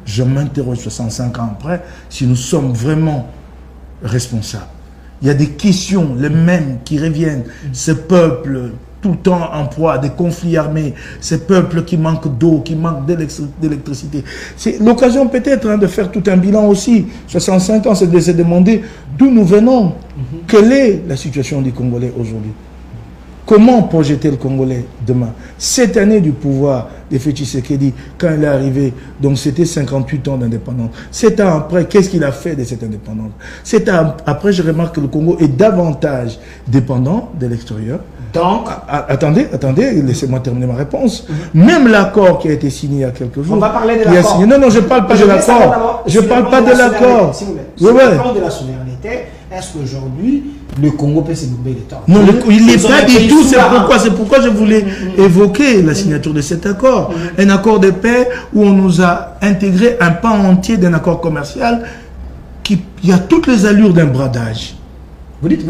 Je m'interroge 65 ans après si nous sommes vraiment responsables. Il y a des questions, les mêmes, qui reviennent. Ce peuple tout le temps en proie à des conflits armés, ces peuples qui manquent d'eau, qui manquent d'électricité. C'est l'occasion peut-être de faire tout un bilan aussi. 65 ans, c'est de se demander d'où nous venons. Quelle est la situation des Congolais aujourd'hui? Comment projeter le Congolais demain? Cette année du pouvoir de Félix Tshisekedi, quand il est arrivé, donc c'était 58 ans d'indépendance. 7 ans après, qu'est-ce qu'il a fait de cette indépendance? 7 ans après, je remarque que le Congo est davantage dépendant de l'extérieur. Donc, attendez, laissez-moi terminer ma réponse. Même l'accord qui a été signé il y a quelques jours. On va parler de l'accord. Non, je ne parle pas de l'accord. Je ne parle pas de l'accord. Sur le plan de la souveraineté, est-ce qu'aujourd'hui, le Congo peut se doubler de temps? Non, il n'est pas du tout. C'est pourquoi je voulais évoquer la signature de cet accord. Un accord de paix où on nous a intégré un pan entier d'un accord commercial qui a toutes les allures d'un bradage. Vous dites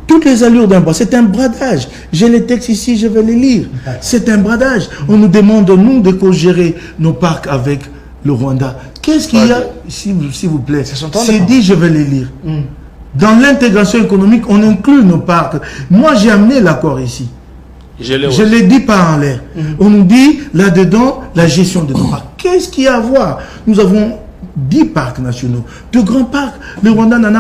toutes les allures d'un bradage. C'est un bradage. J'ai les textes ici, je vais les lire. C'est un bradage. On nous demande, nous, de co-gérer nos parcs avec le Rwanda. Qu'est-ce qu'il y a, s'il vous plaît? C'est dit, je vais les lire. Dans l'intégration économique, on inclut nos parcs. Moi, j'ai amené l'accord ici. Je ne l'ai dit pas en l'air. On nous dit, là-dedans, la gestion de nos parcs. Qu'est-ce qu'il y a à voir? Nous avons 10 parcs nationaux, de grands parcs. Le Rwanda n'en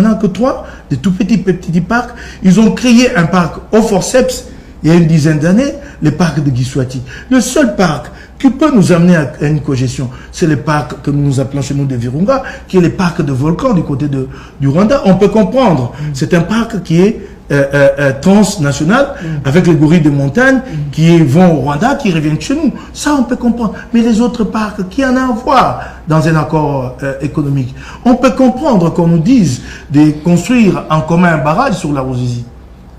a que 3, de tout petits parcs. Ils ont créé un parc au forceps il y a une dizaine d'années, le parc de Giswati. Le seul parc qui peut nous amener à une cogestion, c'est le parc que nous appelons chez nous de Virunga, qui est le parc de volcan du côté du Rwanda. On peut comprendre. C'est un parc qui est transnational, avec les gorilles de montagne qui vont au Rwanda, qui reviennent chez nous. Ça, on peut comprendre. Mais les autres parcs, qui en a à voir dans un accord économique? On peut comprendre qu'on nous dise de construire en commun un barrage sur la Ruzizi.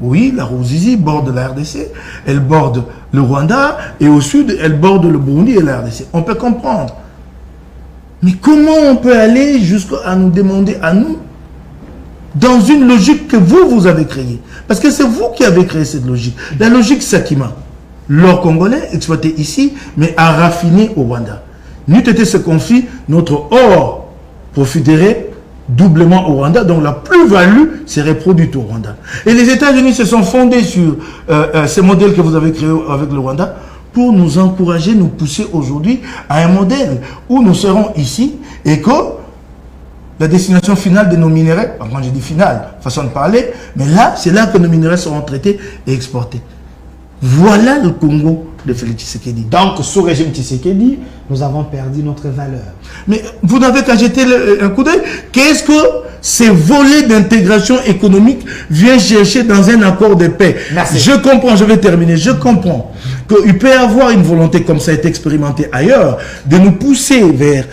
Oui, la Ruzizi borde la RDC, elle borde le Rwanda, et au sud, elle borde le Burundi et la RDC. On peut comprendre. Mais comment on peut aller jusqu'à nous demander à nous, dans une logique que vous avez créée? Parce que c'est vous qui avez créé cette logique. La logique Sakima. l'or congolais exploité ici, mais à raffiner au Rwanda. N'eût été ce conflit, notre or profiterait doublement au Rwanda, donc la plus-value serait produite au Rwanda. Et les États-Unis se sont fondés sur ces modèles que vous avez créés avec le Rwanda pour nous encourager, nous pousser aujourd'hui à un modèle où nous serons ici et que la destination finale de nos minerais, quand je dis finale, façon de parler, mais là, c'est là que nos minerais seront traités et exportés. Voilà le Congo de Félix Tshisekedi. Donc, sous régime Tshisekedi, nous avons perdu notre valeur. Mais vous n'avez qu'à jeter un coup d'œil. Qu'est-ce que ces volets d'intégration économique viennent chercher dans un accord de paix? Merci. Je comprends, je vais terminer, je comprends qu'il peut y avoir une volonté, comme ça a été expérimenté ailleurs, de nous pousser vers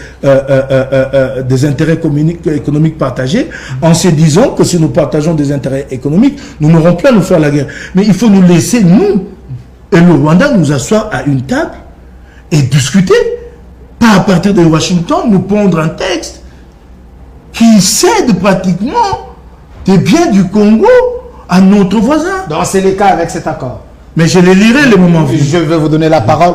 des intérêts économiques partagés, en se disant que si nous partageons des intérêts économiques, nous n'aurons plus à nous faire la guerre. Mais il faut nous laisser, nous, et le Rwanda, nous asseoir à une table et discuter, pas à partir de Washington, nous pondre un texte qui cède pratiquement des biens du Congo à notre voisin. Donc c'est le cas avec cet accord. Mais je les lirai le moment venu. Je vais vous donner la parole.